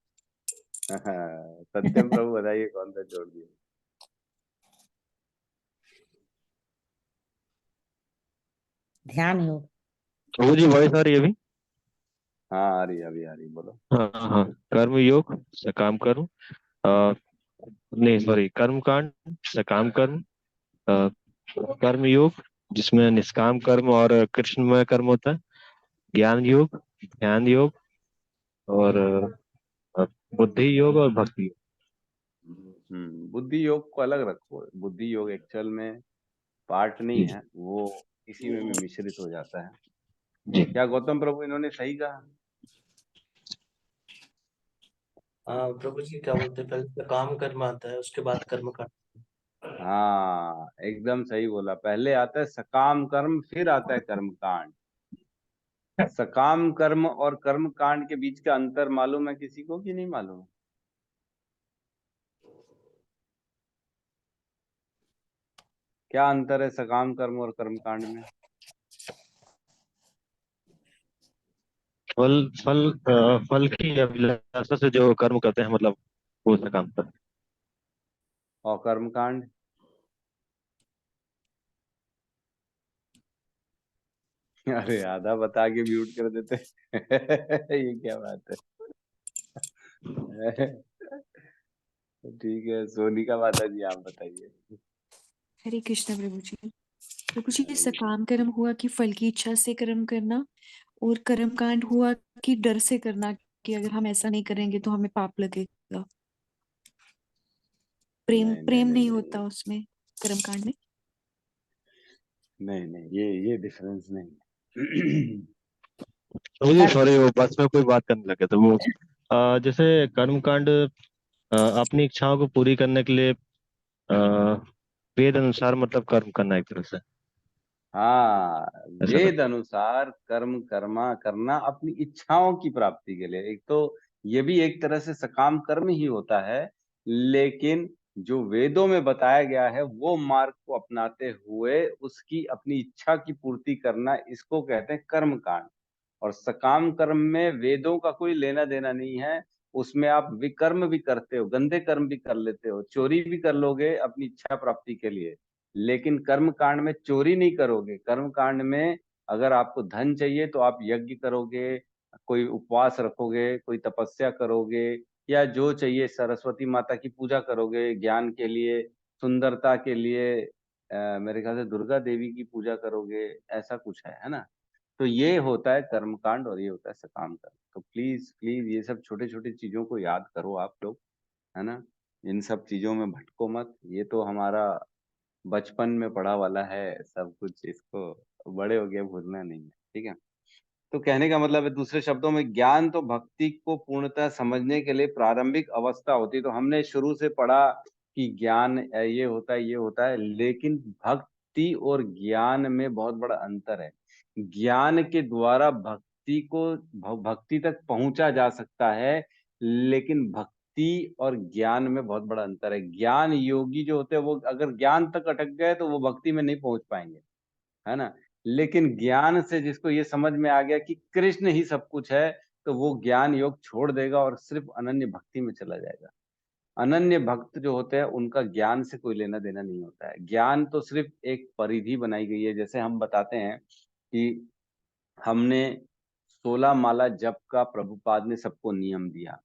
सत्यम प्रभु बताइए कौन सा छोड़ दिया? ध्यान योग। प्रभु जी वॉइस आ रही है अभी? हाँ आ रही, अभी आ रही, बोलो। हाँ हाँ, कर्म योग, सकाम कर्म, अ, नहीं सॉरी, कर्म कांड, सकाम कर्म, अ, कर्म योग जिसमें निष्काम कर्म और कृष्णमय कर्म होता है, ज्ञान योग, ध्यान योग और बुद्धि योग और भक्ति योग। बुद्धि योग को अलग रखो, बुद्धि योग एक्चुअल में पार्ट नहीं जी है, वो इसी में भी मिश्रित हो जाता है। जी। क्या गौतम प्रभु इन्होंने सही कहा? प्रभु जी क्या बोलते हैं, पहले सकाम कर्म आता है, उसके बाद कर्म कांड। हाँ एकदम सही बोला, पहले आता है सकाम कर्म, फिर आता है कर्म कांड। सकाम कर्म और कर्म कांड के बीच का अंतर मालूम है किसी को कि नहीं मालूम? क्या अंतर है सकाम कर्म और कर्म कांड में? फल फल फल की अभिलाषा से जो कर्म करते हैं, मतलब वो सकाम कर्म। और कर्म कांड? अरे आधा बता के म्यूट कर देते। ये क्या बात है? ठीक है, सोनिका माता जी आप बताइए। हरे कृष्ण प्रभु जी। प्रभु जी, हरे सकाम कर्म हुआ कि फल की इच्छा से कर्म करना, और कर्म कांड हुआ कि डर से करना, कि अगर हम ऐसा नहीं करेंगे तो हमें पाप लगेगा। प्रेम नहीं नहीं प्रेम नहीं नहीं नहीं होता उसमें, कर्म कांड में। नहीं नहीं, ये डिफरेंस नहीं है। मुझे सॉरी, वो बस में कोई बात करने लगे तो वो जैसे कर्म कांड अपनी इच्छाओं को पूरी करने के लिए वेद अनुसार मतलब कर्म करना एक तरह से, हाँ, ऐसा वेद करना। अनुसार कर्म कर्मा करना अपनी इच्छाओं की प्राप्ति के लिए। एक तो ये भी एक तरह से सकाम कर्म ही होता है, लेकिन जो वेदों में बताया गया है वो मार्ग को अपनाते हुए उसकी अपनी इच्छा की पूर्ति करना, इसको कहते हैं कर्म कांड। और सकाम कर्म में वेदों का कोई लेना देना नहीं है। उसमें आप विकर्म भी करते हो, गंदे कर्म भी कर लेते हो, चोरी भी कर लोगे अपनी इच्छा प्राप्ति के लिए, लेकिन कर्म कांड में चोरी नहीं करोगे। कर्म कांड में अगर आपको धन चाहिए तो आप यज्ञ करोगे, कोई उपवास रखोगे, कोई तपस्या करोगे, या जो चाहिए सरस्वती माता की पूजा करोगे ज्ञान के लिए, सुंदरता के लिए, मेरे ख्याल से दुर्गा देवी की पूजा करोगे, ऐसा कुछ है ना। तो ये होता है कर्म कांड और ये होता है सकाम कर्म। तो प्लीज प्लीज ये सब छोटे छोटे चीजों को याद करो आप लोग, है ना। इन सब चीजों में भटको मत, ये तो हमारा बचपन में पढ़ा वाला है सब कुछ, इसको बड़े हो गए भूलना नहीं है, ठीक है। तो कहने का मतलब है दूसरे शब्दों में, ज्ञान तो भक्ति को पूर्णतः समझने के लिए प्रारंभिक अवस्था होती है। तो हमने शुरू से पढ़ा कि ज्ञान ये होता है, ये होता है, लेकिन भक्ति और ज्ञान में बहुत बड़ा अंतर है। ज्ञान के द्वारा भक्ति को भक्ति तक पहुंचा जा सकता है, लेकिन भक्ति और ज्ञान में बहुत बड़ा अंतर है। ज्ञान योगी जो होते हैं वो अगर ज्ञान तक अटक गए तो वो भक्ति में नहीं पहुंच पाएंगे, है ना। लेकिन ज्ञान से जिसको ये समझ में आ गया कि कृष्ण ही सब कुछ है, तो वो ज्ञान योग छोड़ देगा और सिर्फ अनन्य भक्ति में चला जाएगा। अनन्य भक्त जो होते हैं उनका ज्ञान से कोई लेना देना नहीं होता है। ज्ञान तो सिर्फ एक परिधि बनाई गई है। जैसे हम बताते हैं कि हमने 16 माला जप का प्रभुपाद ने सबको नियम दिया,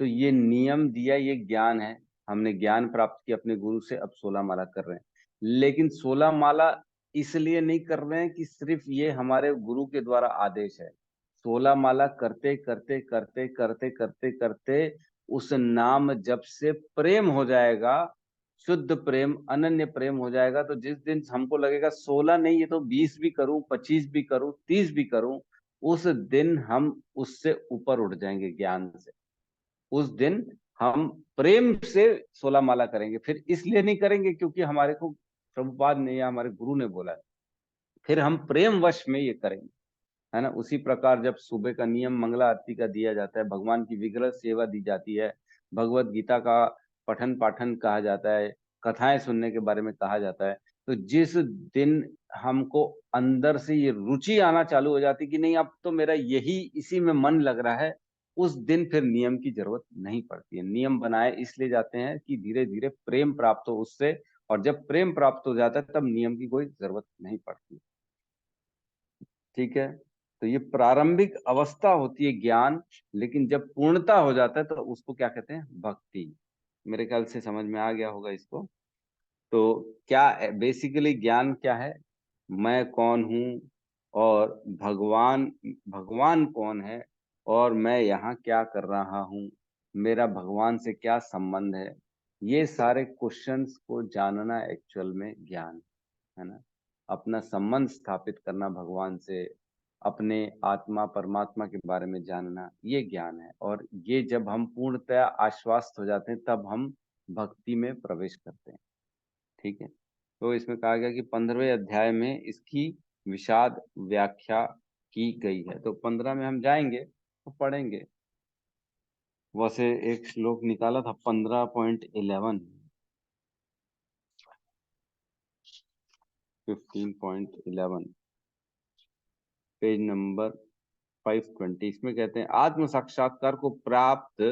तो ये नियम दिया, ये ज्ञान है। हमने ज्ञान प्राप्त किया अपने गुरु से, अब 16 माला कर रहे हैं। लेकिन 16 माला इसलिए नहीं कर रहे हैं कि सिर्फ ये हमारे गुरु के द्वारा आदेश है। 16 माला करते करते करते करते करते करते उस नाम जप से प्रेम हो जाएगा, शुद्ध प्रेम, अनन्य प्रेम हो जाएगा। तो जिस दिन हमको लगेगा 16 नहीं, ये तो 20 भी करूं, 25 भी करूं, 30 भी करूं, उस दिन हम उससे ऊपर उठ जाएंगे ज्ञान से। उस दिन हम प्रेम से 16 माला करेंगे। फिर इसलिए नहीं करेंगे क्योंकि हमारे को प्रभुपाद ने या हमारे गुरु ने बोला है, फिर हम प्रेम वश में ये करेंगे, है ना। उसी प्रकार जब सुबह का नियम मंगला आरती का दिया जाता है, भगवान की विग्रह सेवा दी जाती है, भगवत गीता का पठन पाठन कहा जाता है, कथाएं सुनने के बारे में कहा जाता है, तो जिस दिन हमको अंदर से ये रुचि आना चालू हो जाती कि नहीं अब तो मेरा यही इसी में मन लग रहा है, उस दिन फिर नियम की जरूरत नहीं पड़ती है। नियम बनाए इसलिए जाते हैं कि धीरे धीरे प्रेम प्राप्त हो उससे, और जब प्रेम प्राप्त हो जाता है तब नियम की कोई जरूरत नहीं पड़ती। ठीक है, तो ये प्रारंभिक अवस्था होती है ज्ञान, लेकिन जब पूर्णता हो जाता है तो उसको क्या कहते हैं, भक्ति। मेरे ख्याल से समझ में आ गया होगा इसको। तो क्या बेसिकली ज्ञान क्या है, मैं कौन हूँ, और भगवान भगवान कौन है, और मैं यहाँ क्या कर रहा हूँ, मेरा भगवान से क्या संबंध है, ये सारे क्वेश्चंस को जानना एक्चुअल में ज्ञान है ना। अपना संबंध स्थापित करना भगवान से, अपने आत्मा परमात्मा के बारे में जानना, ये ज्ञान है। और ये जब हम पूर्णतया आश्वस्त हो जाते हैं तब हम भक्ति में प्रवेश करते हैं। ठीक है, तो इसमें कहा गया कि 15वें अध्याय में इसकी विशाद व्याख्या की गई है। तो 15 में हम जाएंगे तो पढ़ेंगे। वैसे एक श्लोक निकाला था 15.11, 15.11 पेज नंबर 520। इसमें कहते हैं आत्म साक्षात्कार को प्राप्त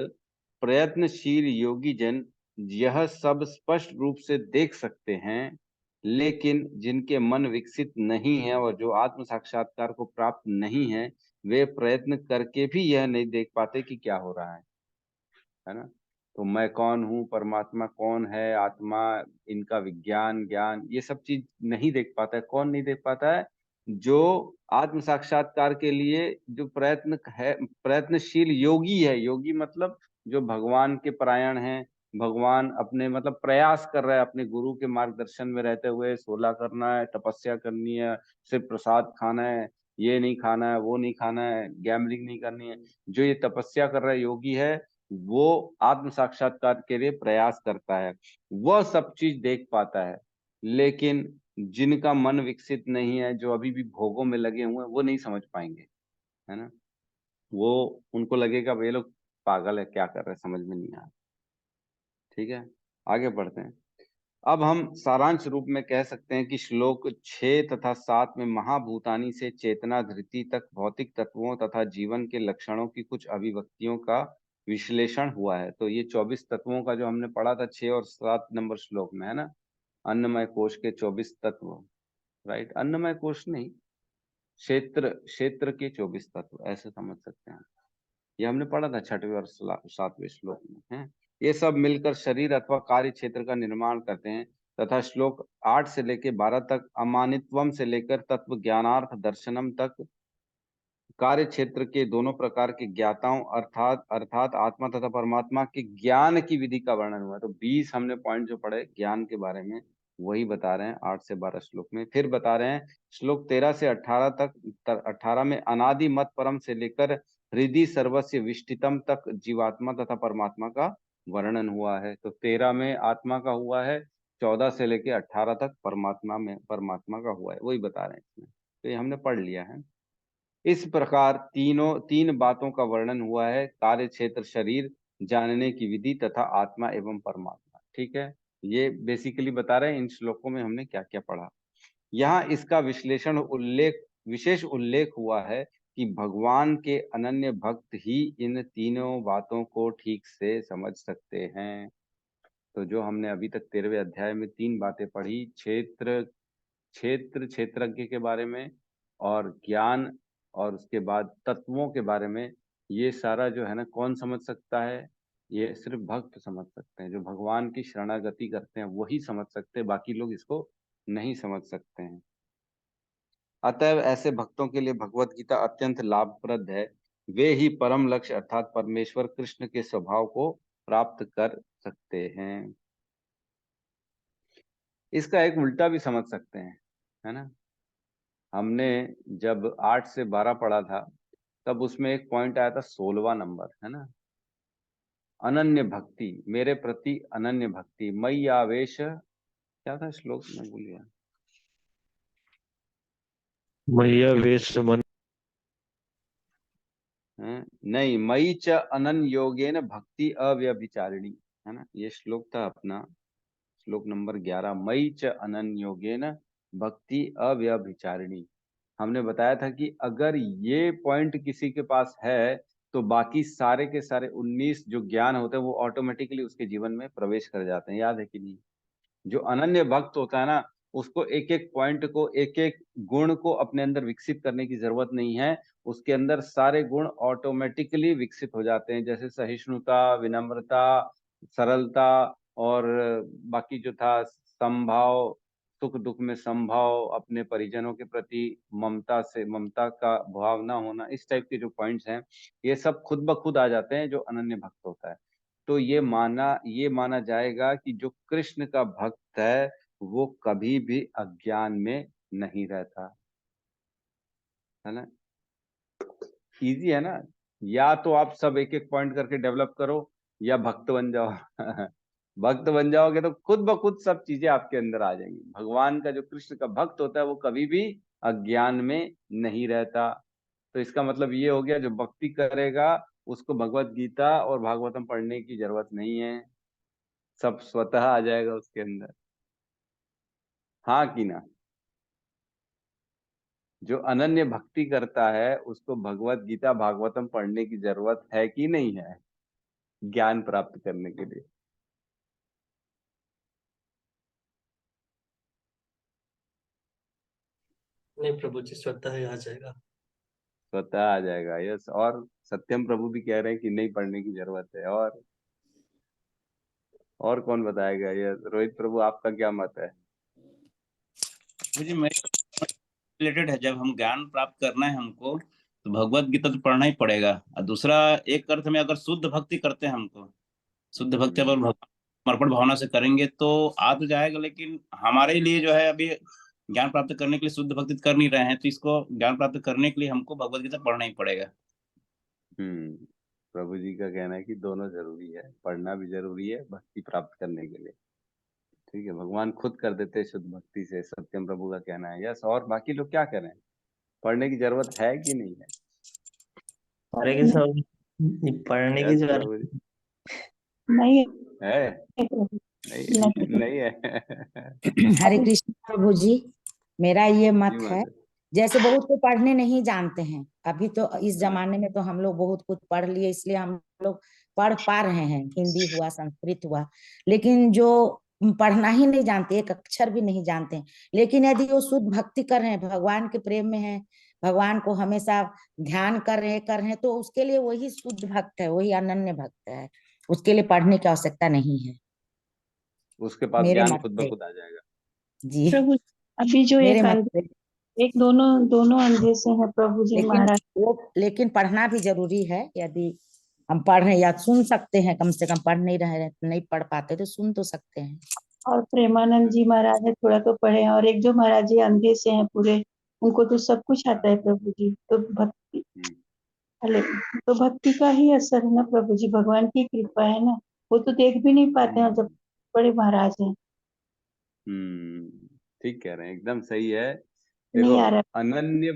प्रयत्नशील योगी जन यह सब स्पष्ट रूप से देख सकते हैं, लेकिन जिनके मन विकसित नहीं है और जो आत्म साक्षात्कार को प्राप्त नहीं है, वे प्रयत्न करके भी यह नहीं देख पाते कि क्या हो रहा है ना। तो मैं कौन हूँ, परमात्मा कौन है, आत्मा, इनका विज्ञान ज्ञान, ये सब चीज नहीं देख पाता है। कौन नहीं देख पाता है? जो आत्म साक्षात्कार के लिए जो प्रयत्न है, प्रयत्नशील योगी है। योगी मतलब जो भगवान के परायण है, भगवान अपने मतलब प्रयास कर रहा है अपने गुरु के मार्गदर्शन में रहते हुए, सोला करना है, तपस्या करनी है, सिर्फ प्रसाद खाना है, ये नहीं खाना है, वो नहीं खाना है, गैम्बलिंग नहीं करनी है। जो ये तपस्या कर रहा है योगी है, वो आत्म साक्षात्कार के लिए प्रयास करता है, वह सब चीज देख पाता है। लेकिन जिनका मन विकसित नहीं है, जो अभी भी भोगों में लगे हुए हैं, वो नहीं समझ पाएंगे, है ना। वो उनको लगेगा ये लोग पागल है, क्या कर रहे हैं, समझ में नहीं आ रहा। ठीक है, आगे बढ़ते हैं। अब हम सारांश रूप में कह सकते हैं कि श्लोक 6 तथा 7 में महाभूतानी से चेतना धृति तक भौतिक तत्वों तथा जीवन के लक्षणों की कुछ अभिव्यक्तियों का विश्लेषण हुआ है। तो ये 24 तत्वों का जो हमने पढ़ा था 6 और 7 नंबर श्लोक में, है ना, अन्नमय कोश के 24 तत्व, राइट, अन्नमय कोश नहीं, क्षेत्र क्षेत्र के 24 तत्व, ऐसे समझ सकते हैं। ये हमने पढ़ा था 6वें और 7वें श्लोक में, है। ये सब मिलकर शरीर अथवा कार्य क्षेत्र का निर्माण करते हैं तथा श्लोक 8 से लेकर 12 तक अमानित्वम से लेकर तत्व ज्ञानार्थ दर्शनम तक कार्य क्षेत्र के दोनों प्रकार के ज्ञाताओं अर्थात अर्थात आत्मा तथा परमात्मा के ज्ञान की विधि का वर्णन हुआ है। तो 20 हमने पॉइंट जो पढ़े ज्ञान के बारे में, वही बता रहे हैं 8 से 12 श्लोक में। फिर बता रहे हैं श्लोक 13 से 18 तक, 18 में अनादि मत परम से लेकर हृदय सर्वस्य विष्टितम तक जीवात्मा तथा परमात्मा का वर्णन हुआ है। तो 13 में आत्मा का हुआ है, 14 से लेकर 18 तक परमात्मा का हुआ है, वही बता रहे हैं इसमें। तो ये हमने पढ़ लिया है। इस प्रकार तीन बातों का वर्णन हुआ है, कार्य क्षेत्र, शरीर, जानने की विधि तथा आत्मा एवं परमात्मा। ठीक है, ये बेसिकली बता रहे हैं इन श्लोकों में हमने क्या क्या पढ़ा। यहाँ इसका विशेष उल्लेख हुआ है कि भगवान के अनन्य भक्त ही इन तीनों बातों को ठीक से समझ सकते हैं। तो जो हमने अभी तक 13वें अध्याय में 3 बातें पढ़ी, क्षेत्रज्ञ के बारे में, और ज्ञान, और उसके बाद तत्वों के बारे में, ये सारा जो है ना, कौन समझ सकता है? ये सिर्फ भक्त समझ सकते हैं, जो भगवान की शरणागति करते हैं वही समझ सकते हैं, बाकी लोग इसको नहीं समझ सकते हैं। अतएव ऐसे भक्तों के लिए भगवत गीता अत्यंत लाभप्रद है। वे ही परम लक्ष्य अर्थात परमेश्वर कृष्ण के स्वभाव को प्राप्त कर सकते हैं। इसका एक उल्टा भी समझ सकते हैं, है ना। हमने जब 8 से 12 पढ़ा था, तब उसमें एक पॉइंट आया था 16वां नंबर, है ना, अनन्य भक्ति, मेरे प्रति अनन्य भक्ति, मई आवेश, क्या था श्लोक में, भूल गया। मैया वेश मन नहीं, मई च अनन्य योगेन भक्ति अव्यभिचारिणी, है ना, ये श्लोक था अपना, श्लोक नंबर 11, मई च अनन्य योगेन भक्ति अव्यभिचारिणी। हमने बताया था कि अगर ये पॉइंट किसी के पास है, तो बाकी सारे के सारे 19 जो ज्ञान होते हैं वो ऑटोमेटिकली उसके जीवन में प्रवेश कर जाते हैं। याद है कि नहीं? जो अनन्य भक्त होता है ना, उसको एक एक पॉइंट को, एक एक गुण को अपने अंदर विकसित करने की जरूरत नहीं है। उसके अंदर सारे गुण ऑटोमेटिकली विकसित हो जाते हैं, जैसे सहिष्णुता, विनम्रता, सरलता, और बाकी जो था समभाव, सुख दुख में समभाव, अपने परिजनों के प्रति ममता का भावना होना, इस टाइप के जो पॉइंट्स हैं, ये सब खुद ब खुद आ जाते हैं जो अनन्य भक्त होता है। तो ये माना जाएगा कि जो कृष्ण का भक्त है वो कभी भी अज्ञान में नहीं रहता, है ना। इजी है ना। या तो आप सब एक एक पॉइंट करके डेवलप करो, या भक्त बन जाओ। भक्त बन जाओगे तो खुद ब खुद सब चीजें आपके अंदर आ जाएंगी। भगवान का जो कृष्ण का भक्त होता है वो कभी भी अज्ञान में नहीं रहता। तो इसका मतलब ये हो गया, जो भक्ति करेगा उसको भगवत गीता और भागवतम पढ़ने की जरूरत नहीं है, सब स्वतः आ जाएगा उसके अंदर। हाँ कि ना? जो अनन्य भक्ति करता है उसको भगवत गीता भागवतम पढ़ने की जरूरत है कि नहीं है ज्ञान प्राप्त करने के लिए? नहीं प्रभु जी, स्वतः ही आ जाएगा। स्वतः आ जाएगा, यस। और सत्यम प्रभु भी कह रहे हैं कि नहीं पढ़ने की जरूरत है। और कौन बताएगा? ये रोहित प्रभु, आपका क्या मत है? मुझे रिलेटेड है, जब हम ज्ञान प्राप्त करना है हमको तो भगवत गीता तो पढ़ना ही पड़ेगा। और दूसरा, एक अर्थ में अगर शुद्ध भक्ति करते हैं हमको, शुद्ध भक्ति अगर भगवान समर्पण भावना से करेंगे तो आ तो जाएगा, लेकिन हमारे लिए जो है अभी ज्ञान प्राप्त करने के लिए शुद्ध भक्ति कर नहीं रहे हैं, तो इसको ज्ञान प्राप्त करने के लिए हमको भगवत गीता पढ़ना ही पड़ेगा। प्रभु जी का कहना है कि दोनों जरूरी है, पढ़ना भी जरूरी है भक्ति प्राप्त करने के लिए। ठीक है, भगवान खुद कर देते हैं शुद्ध भक्ति से, सत्यम प्रभु का कहना है। यस। और बाकी लोग क्या करें? पढ़ने की जरूरत है कि नहीं है? हरे कृष्ण प्रभु जी, पढ़ने की यस जरूरत प्रभु जी। नहीं है? है प्रभु, नहीं नहीं। नहीं है। हरे कृष्ण प्रभु जी, मेरा ये मत जी है, माता। जैसे बहुत को पढ़ने नहीं जानते हैं अभी, तो इस हाँ। जमाने में तो हम लोग बहुत कुछ पढ़ लिए, इसलिए हम लोग पढ़ पा रहे हैं, हिंदी हुआ संस्कृत हुआ। लेकिन जो पढ़ना ही नहीं जानते, एक अक्षर भी नहीं जानते, लेकिन यदि वो शुद्ध भक्ति कर रहे हैं, भगवान के प्रेम में है, भगवान को हमेशा ध्यान कर रहे हैं, तो उसके लिए वही शुद्ध भक्त है, वही अनन्य भक्त है। उसके लिए पढ़ने की आवश्यकता नहीं है, उसके पास मेरे ज्ञान मत खुद ब से। खुद आ जाएगा। जी, प्रभु अभी जो मेरे एक मत अंधे, से। एक दोनों दोनों अंधे से है प्रभु जी महाराज। लेकिन पढ़ना भी जरूरी है, यदि हम पढ़ रहे या सुन सकते हैं, कम से कम पढ़ नहीं रहे, नहीं पढ़ पाते तो सुन तो सकते हैं। और प्रेमानंद जी महाराज है, थोड़ा तो पढ़े हैं, और एक जो महाराज जी अंधे से हैं पूरे, उनको तो सब कुछ आता है प्रभु जी। तो भक्ति, अरे तो भक्ति का ही असर है ना प्रभु जी, भगवान की कृपा है ना। वो तो देख भी नहीं पाते हैं जब बड़े महाराज हैं। ठीक कह रहे हैं, एकदम सही है। देखो, नहीं आ रहा। अनन्य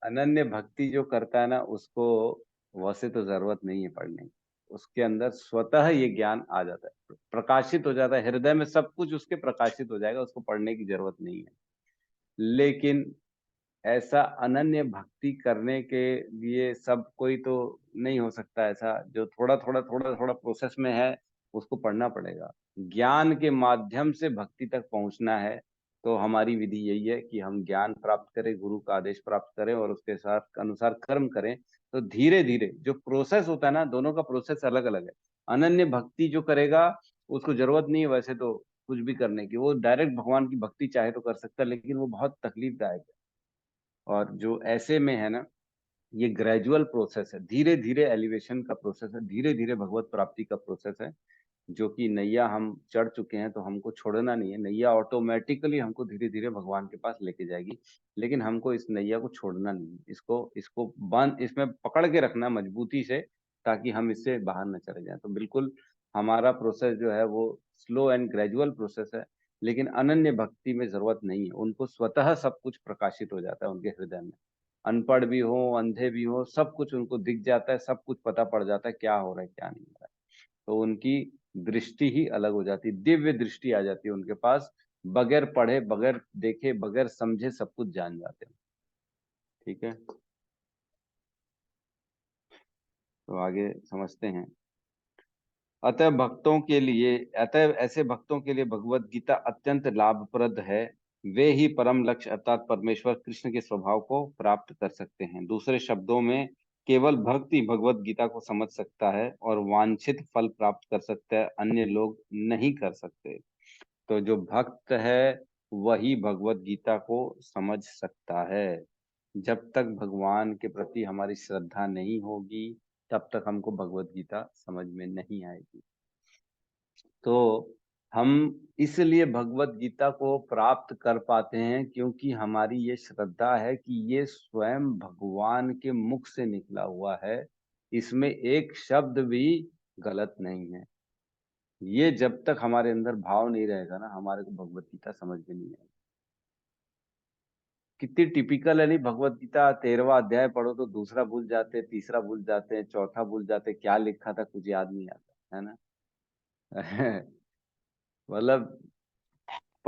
अनन्य भक्ति जो करता है ना, उसको वैसे तो जरूरत नहीं है पढ़ने की। उसके अंदर स्वतः ये ज्ञान आ जाता है, प्रकाशित हो जाता है, हृदय में सब कुछ उसके प्रकाशित हो जाएगा, उसको पढ़ने की जरूरत नहीं है। लेकिन ऐसा अनन्य भक्ति करने के लिए सब कोई तो नहीं हो सकता। ऐसा जो थोड़ा थोड़ा प्रोसेस में है, उसको पढ़ना पड़ेगा। ज्ञान के माध्यम से भक्ति तक पहुंचना है, तो हमारी विधि यही है कि हम ज्ञान प्राप्त करें, गुरु का आदेश प्राप्त करें और उसके साथ अनुसार कर्म करें। तो धीरे धीरे जो प्रोसेस होता है ना, दोनों का प्रोसेस अलग अलग है। अनन्य भक्ति जो करेगा उसको जरूरत नहीं है वैसे तो कुछ भी करने की, वो डायरेक्ट भगवान की भक्ति चाहे तो कर सकता है, लेकिन वो बहुत तकलीफदायक है। और जो ऐसे में है ना, ये ग्रेजुअल प्रोसेस है, धीरे धीरे एलिवेशन का प्रोसेस है, धीरे धीरे भगवत प्राप्ति का प्रोसेस है। जो कि नैया हम चढ़ चुके हैं तो हमको छोड़ना नहीं है। नैया ऑटोमेटिकली हमको धीरे धीरे भगवान के पास लेके जाएगी, लेकिन हमको इस नैया को छोड़ना नहीं है। इसको इसको बंद, इसमें पकड़ के रखना मजबूती से, ताकि हम इससे बाहर न चले जाएं। तो बिल्कुल हमारा प्रोसेस जो है वो स्लो एंड ग्रेजुअल प्रोसेस है, लेकिन अनन्य भक्ति में जरूरत नहीं है। उनको स्वतः सब कुछ प्रकाशित हो जाता है उनके हृदय में। अनपढ़ भी हो, अंधे भी हो, सब कुछ उनको दिख जाता है, सब कुछ पता पड़ जाता है क्या हो रहा है क्या नहीं हो रहा है। तो उनकी दृष्टि ही अलग हो जाती है, दिव्य दृष्टि आ जाती है उनके पास। बगैर पढ़े, बगैर देखे, बगैर समझे सब कुछ जान जाते हैं। ठीक है, तो आगे समझते हैं। अतः ऐसे भक्तों के लिए भगवत गीता अत्यंत लाभप्रद है। वे ही परम लक्ष्य अर्थात परमेश्वर कृष्ण के स्वभाव को प्राप्त कर सकते हैं। दूसरे शब्दों में, केवल भक्त ही भगवत गीता को समझ सकता है और वांछित फल प्राप्त कर सकता है, अन्य लोग नहीं कर सकते। तो जो भक्त है वही भगवत गीता को समझ सकता है। जब तक भगवान के प्रति हमारी श्रद्धा नहीं होगी, तब तक हमको भगवत गीता समझ में नहीं आएगी। तो हम इसलिए भगवत गीता को प्राप्त कर पाते हैं क्योंकि हमारी ये श्रद्धा है कि ये स्वयं भगवान के मुख से निकला हुआ है, इसमें एक शब्द भी गलत नहीं है। ये जब तक हमारे अंदर भाव नहीं रहेगा ना, हमारे को भगवत गीता समझ में नहीं आएगी। कितनी टिपिकल है नहीं, भगवत गीता 13वां अध्याय पढ़ो तो दूसरा भूल जाते, तीसरा भूल जाते, चौथा भूल जाते, क्या लिखा था कुछ याद नहीं आता है ना। मतलब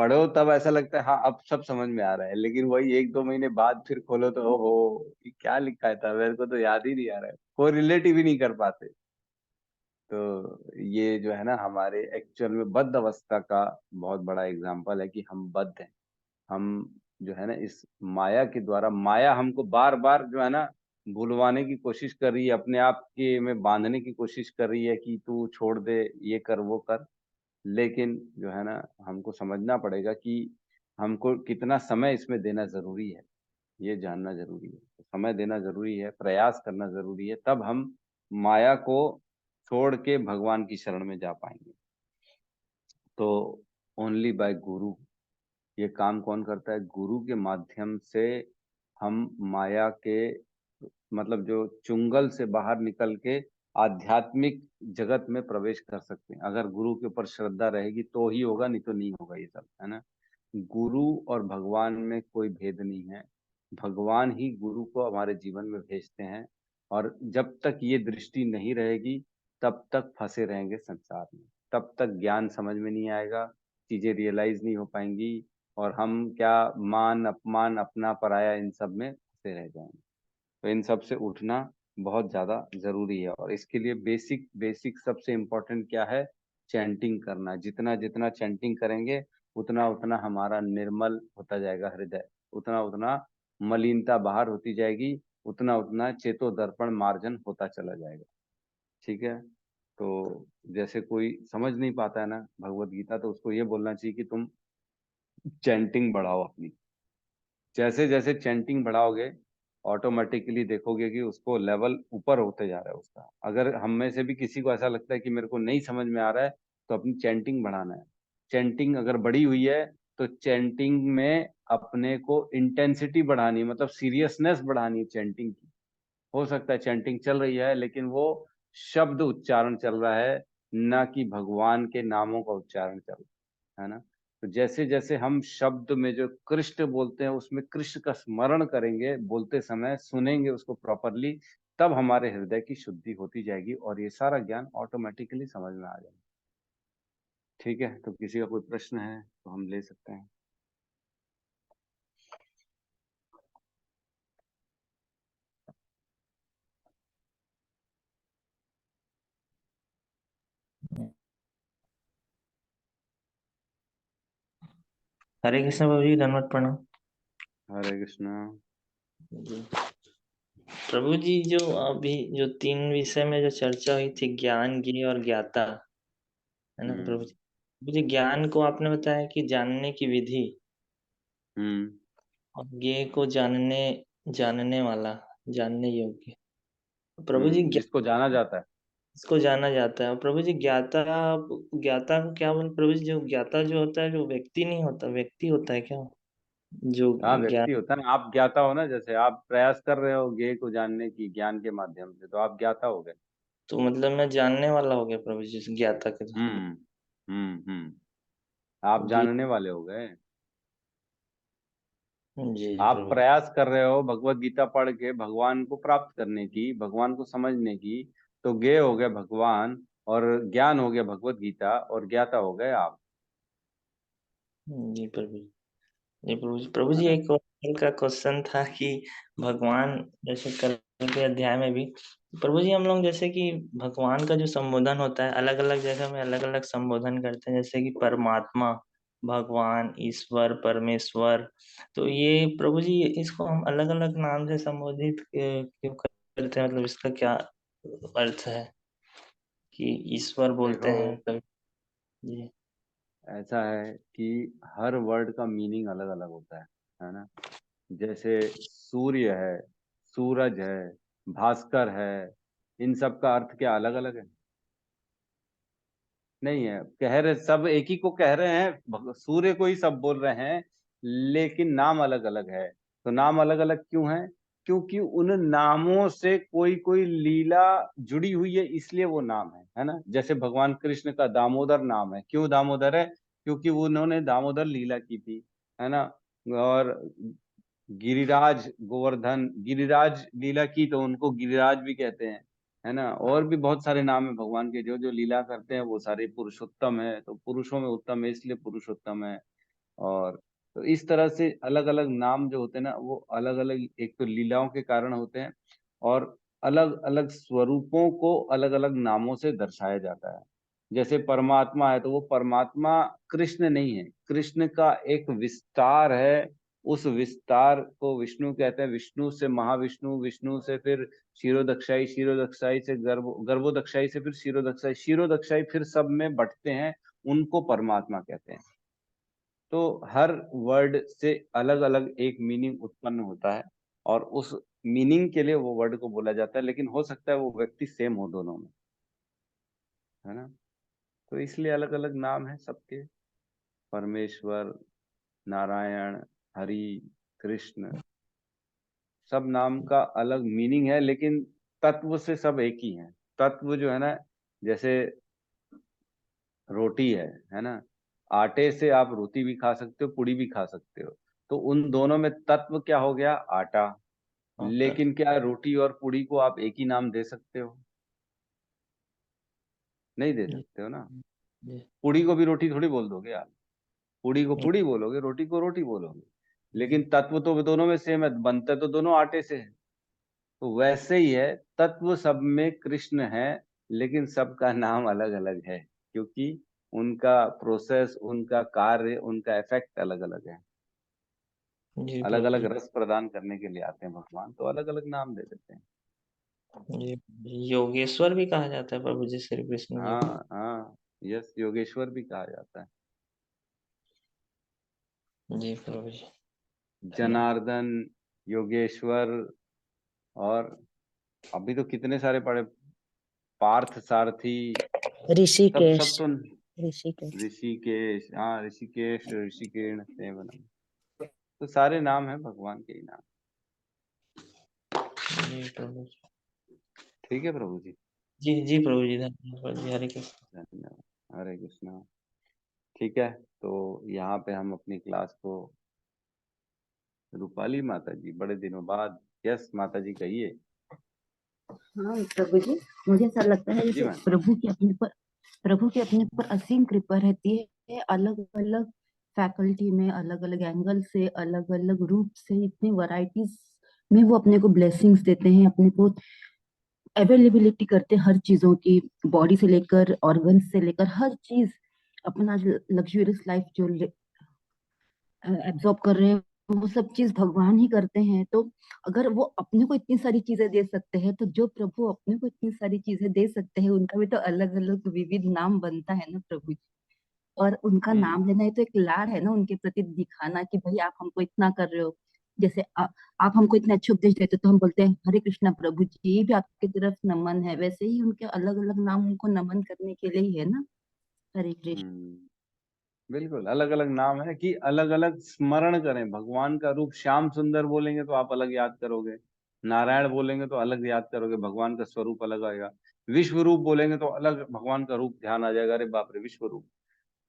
पढ़ो तब ऐसा लगता है हाँ अब सब समझ में आ रहा है, लेकिन वही 1-2 महीने बाद फिर खोलो तो ओहो ये क्या लिखा था, मेरे को तो याद ही नहीं आ रहा है, कोई रिलेटिव ही नहीं कर पाते। तो ये जो है ना हमारे एक्चुअल में बद्ध अवस्था का बहुत बड़ा एग्जाम्पल है कि हम बद्ध हैं। हम जो है ना इस माया के द्वारा, माया हमको बार बार जो है ना भुलवाने की कोशिश कर रही है, अपने आप के में बांधने की कोशिश कर रही है कि तू छोड़ दे, ये कर वो कर। लेकिन जो है ना हमको समझना पड़ेगा कि हमको कितना समय इसमें देना जरूरी है, ये जानना जरूरी है। तो समय देना जरूरी है, प्रयास करना जरूरी है, तब हम माया को छोड़ के भगवान की शरण में जा पाएंगे। तो ओनली बाय गुरु, ये काम कौन करता है? गुरु के माध्यम से हम माया के मतलब जो चुंगल से बाहर निकल के आध्यात्मिक जगत में प्रवेश कर सकते हैं। अगर गुरु के ऊपर श्रद्धा रहेगी तो ही होगा, नहीं तो नहीं होगा, ये सब है ना। गुरु और भगवान में कोई भेद नहीं है, भगवान ही गुरु को हमारे जीवन में भेजते हैं। और जब तक ये दृष्टि नहीं रहेगी तब तक फंसे रहेंगे संसार में, तब तक ज्ञान समझ में नहीं आएगा, चीजें रियलाइज नहीं हो पाएंगी, और हम क्या मान अपमान अपना पराया इन सब में फंसे रह जाएंगे। तो इन सब से उठना बहुत ज्यादा जरूरी है, और इसके लिए बेसिक बेसिक सबसे इम्पोर्टेंट क्या है? चैंटिंग करना। जितना जितना चैंटिंग करेंगे उतना उतना हमारा निर्मल होता जाएगा हृदय, उतना उतना मलिनता बाहर होती जाएगी, उतना उतना चेतो दर्पण मार्जन होता चला जाएगा। ठीक है। तो जैसे कोई समझ नहीं पाता है ना भगवत गीता, तो उसको ये बोलना चाहिए कि तुम चैंटिंग बढ़ाओ अपनी। जैसे जैसे चैंटिंग बढ़ाओगे ऑटोमेटिकली देखोगे कि उसको लेवल ऊपर होते जा रहा है उसका। अगर हम में से भी किसी को ऐसा लगता है कि मेरे को नहीं समझ में आ रहा है, तो अपनी चैंटिंग बढ़ाना है। चैंटिंग अगर बढ़ी हुई है तो चैंटिंग में अपने को इंटेंसिटी बढ़ानी, मतलब सीरियसनेस बढ़ानी है चैंटिंग की। हो सकता है चैंटिंग चल रही है लेकिन वो शब्द उच्चारण चल रहा है, ना कि भगवान के नामों का उच्चारण चल रहा है ना। तो जैसे जैसे हम शब्द में जो कृष्ण बोलते हैं उसमें कृष्ण का स्मरण करेंगे, बोलते समय सुनेंगे उसको प्रॉपरली, तब हमारे हृदय की शुद्धि होती जाएगी और ये सारा ज्ञान ऑटोमेटिकली समझ में आ जाएगा। ठीक है, तो किसी का कोई प्रश्न है तो हम ले सकते हैं। हरे कृष्ण प्रभु जी, दंडवत प्रणाम। हरे कृष्णा। जी प्रभु जी, जो अभी जो 3 विषय में जो चर्चा हुई थी, ज्ञान, ज्ञेय और ज्ञाता, है ना प्रभु जी? मुझे ज्ञान को आपने बताया कि जानने की विधि, और ज्ञेय को जानने वाला, जानने योग्य। प्रभु जी जिसको जाना जाता है, इसको जाना जाता है। और प्रभु जी ज्ञाता, ज्ञाता को क्या बोल प्रभु जी? जो ज्ञाता जो होता है, जो व्यक्ति नहीं होता, व्यक्ति होता है क्या? जो हाँ ज्ञान, व्यक्ति होता है ना। आप ज्ञाता हो ना, जैसे आप प्रयास कर रहे हो ज्ञेय को जानने की ज्ञान के माध्यम से, तो आप ज्ञाता हो गए। तो मतलब मैं जानने वाला हो गया प्रभु जी, ज्ञाता के द्वारा। हम्म आप जी जानने वाले हो गए। जी आप प्रभु। प्रयास कर रहे हो भगवत गीता पढ़ के भगवान को प्राप्त करने की, भगवान को समझने की, तो ज्ञेय हो गए भगवान, और ज्ञान हो गया भगवत गीता, और ज्ञाता हो गए आप। जी प्रभु जी। जी प्रभु जी। प्रभु है जी, ना। एक और कल का क्वेश्चन था कि भगवान, जैसे कल के अध्याय में भी प्रभु जी हम लोग जैसे कि भगवान का जो संबोधन होता है, अलग अलग जगह में अलग अलग संबोधन करते हैं, जैसे कि परमात्मा, भगवान, ईश्वर, परमेश्वर। तो ये प्रभु जी इसको हम अलग अलग नाम से संबोधित क्यों करते हैं? मतलब इसका क्या अर्थ है कि ईश्वर बोलते देखो हैं कभी? जी ऐसा है कि हर वर्ड का मीनिंग अलग अलग होता है ना। जैसे सूर्य है, सूरज है, भास्कर है, इन सब का अर्थ क्या अलग अलग है? नहीं है। कह रहे सब एक ही को कह रहे हैं, सूर्य को ही सब बोल रहे हैं, लेकिन नाम अलग अलग है। तो नाम अलग अलग क्यों है? क्योंकि उन नामों से कोई कोई लीला जुड़ी हुई है, इसलिए वो नाम है ना। जैसे भगवान कृष्ण का दामोदर नाम है, क्यों दामोदर है? क्योंकि उन्होंने दामोदर लीला की थी, है ना। और गिरिराज गोवर्धन, गिरिराज लीला की तो उनको गिरिराज भी कहते हैं, है ना। और भी बहुत सारे नाम है भगवान के, जो जो लीला करते हैं वो सारे पुरुषोत्तम है, तो पुरुषों में उत्तम है इसलिए पुरुषोत्तम है। और तो इस तरह से अलग अलग नाम जो होते हैं ना, वो अलग अलग एक तो लीलाओं के कारण होते हैं, और अलग अलग स्वरूपों को अलग अलग नामों से दर्शाया जाता है। जैसे परमात्मा है तो वो परमात्मा कृष्ण नहीं है, कृष्ण का एक विस्तार है। उस विस्तार को विष्णु कहते हैं, विष्णु से महाविष्णु, विष्णु से फिर क्षीरोदक्षाई, क्षीरोदक्षाई से गर्भोदक्षाई से फिर क्षीरोदक्षाई, क्षीरोदक्षाई फिर सब में बंटते हैं, उनको परमात्मा कहते हैं। तो हर वर्ड से अलग अलग एक मीनिंग उत्पन्न होता है, और उस मीनिंग के लिए वो वर्ड को बोला जाता है, लेकिन हो सकता है वो व्यक्ति सेम हो दोनों में, है ना। तो इसलिए अलग अलग नाम है सबके, परमेश्वर, नारायण, हरि, कृष्ण, सब नाम का अलग मीनिंग है, लेकिन तत्व से सब एक ही है। तत्व जो है ना, जैसे रोटी है ना, आटे से आप रोटी भी खा सकते हो, पूड़ी भी खा सकते हो, तो उन दोनों में तत्व क्या हो गया? आटा। लेकिन क्या रोटी और पूड़ी को आप एक ही नाम दे सकते हो? नहीं दे सकते हो ना। पूड़ी को भी रोटी थोड़ी बोल दोगे आप, पूड़ी को पूड़ी बोलोगे, रोटी को रोटी बोलोगे, लेकिन तत्व तो दोनों में सेम है, बनता तो दोनों आटे से है। तो वैसे ही है, तत्व सब में कृष्ण है, लेकिन सबका नाम अलग अलग है, क्योंकि उनका प्रोसेस, उनका कार्य, उनका इफेक्ट अलग अलग है। जी अलग प्रभु अलग जी। रस प्रदान करने के लिए आते हैं भगवान, तो अलग अलग नाम दे देते हैं। जी योगेश्वर भी कहा जाता है प्रभु जी श्री कृष्ण जी को। हाँ हाँ, यस, योगेश्वर भी कहा जाता है। जी प्रभु जी। जनार्दन, योगेश्वर, और अभी तो कितने सारे पड़े, पार्थ सारथी, सब ऋषिकेश, सब तो ऋषिकेश। ऋषिकेश, हाँ ऋषिकेश, ऋषिकेण सेवनम, तो सारे नाम है भगवान के ही नाम। जी प्रभु जी। ठीक है प्रभु जी। जी जी प्रभु जी, धन्यवाद जी, हरे कृष्ण। धन्यवाद, हरे कृष्णा। ठीक है, तो यहाँ पे हम अपनी क्लास को, रूपाली माता जी बड़े दिनों बाद, यस माता जी कहिए। हाँ प्रभु जी, मुझे ऐसा लगता है जी जैसे मैम। प्रभु की अपने पर असीम कृपा रहती है। अलग अलग फैकल्टी में, अलग अलग एंगल से, अलग अलग रूप से, इतनी वैरायटीज में वो अपने को ब्लेसिंग्स देते हैं, अपने को अवेलेबिलिटी करते हैं हर चीजों की, बॉडी से लेकर ऑर्गन से लेकर हर चीज। अपना लग्जूरियस लाइफ जो एब्जॉर्ब कर रहे हैं, वो सब चीज भगवान ही करते हैं। तो अगर वो अपने को इतनी सारी चीजें दे सकते हैं, तो जो प्रभु अपने को इतनी सारी चीजें दे सकते हैं, उनका भी तो अलग अलग विविध नाम बनता है ना प्रभु जी। और उनका नाम लेना ही तो एक लाड़ है ना उनके प्रति, दिखाना कि भाई आप हमको इतना कर रहे हो। जैसे आप हमको इतने अच्छे उपदेश देते हो, तो हम बोलते हैं हरे कृष्णा प्रभु जी, ये भी आपकी तरफ नमन है। वैसे ही उनके अलग अलग नाम उनको नमन करने के लिए ही है ना। हरे कृष्ण। बिल्कुल, अलग अलग नाम है कि अलग अलग स्मरण करें भगवान का रूप। श्याम सुंदर बोलेंगे तो आप अलग याद करोगे, नारायण बोलेंगे तो अलग याद करोगे, भगवान का स्वरूप अलग आएगा। विश्व रूप बोलेंगे तो अलग भगवान का रूप ध्यान आ जाएगा, अरे बाप रे विश्व रूप।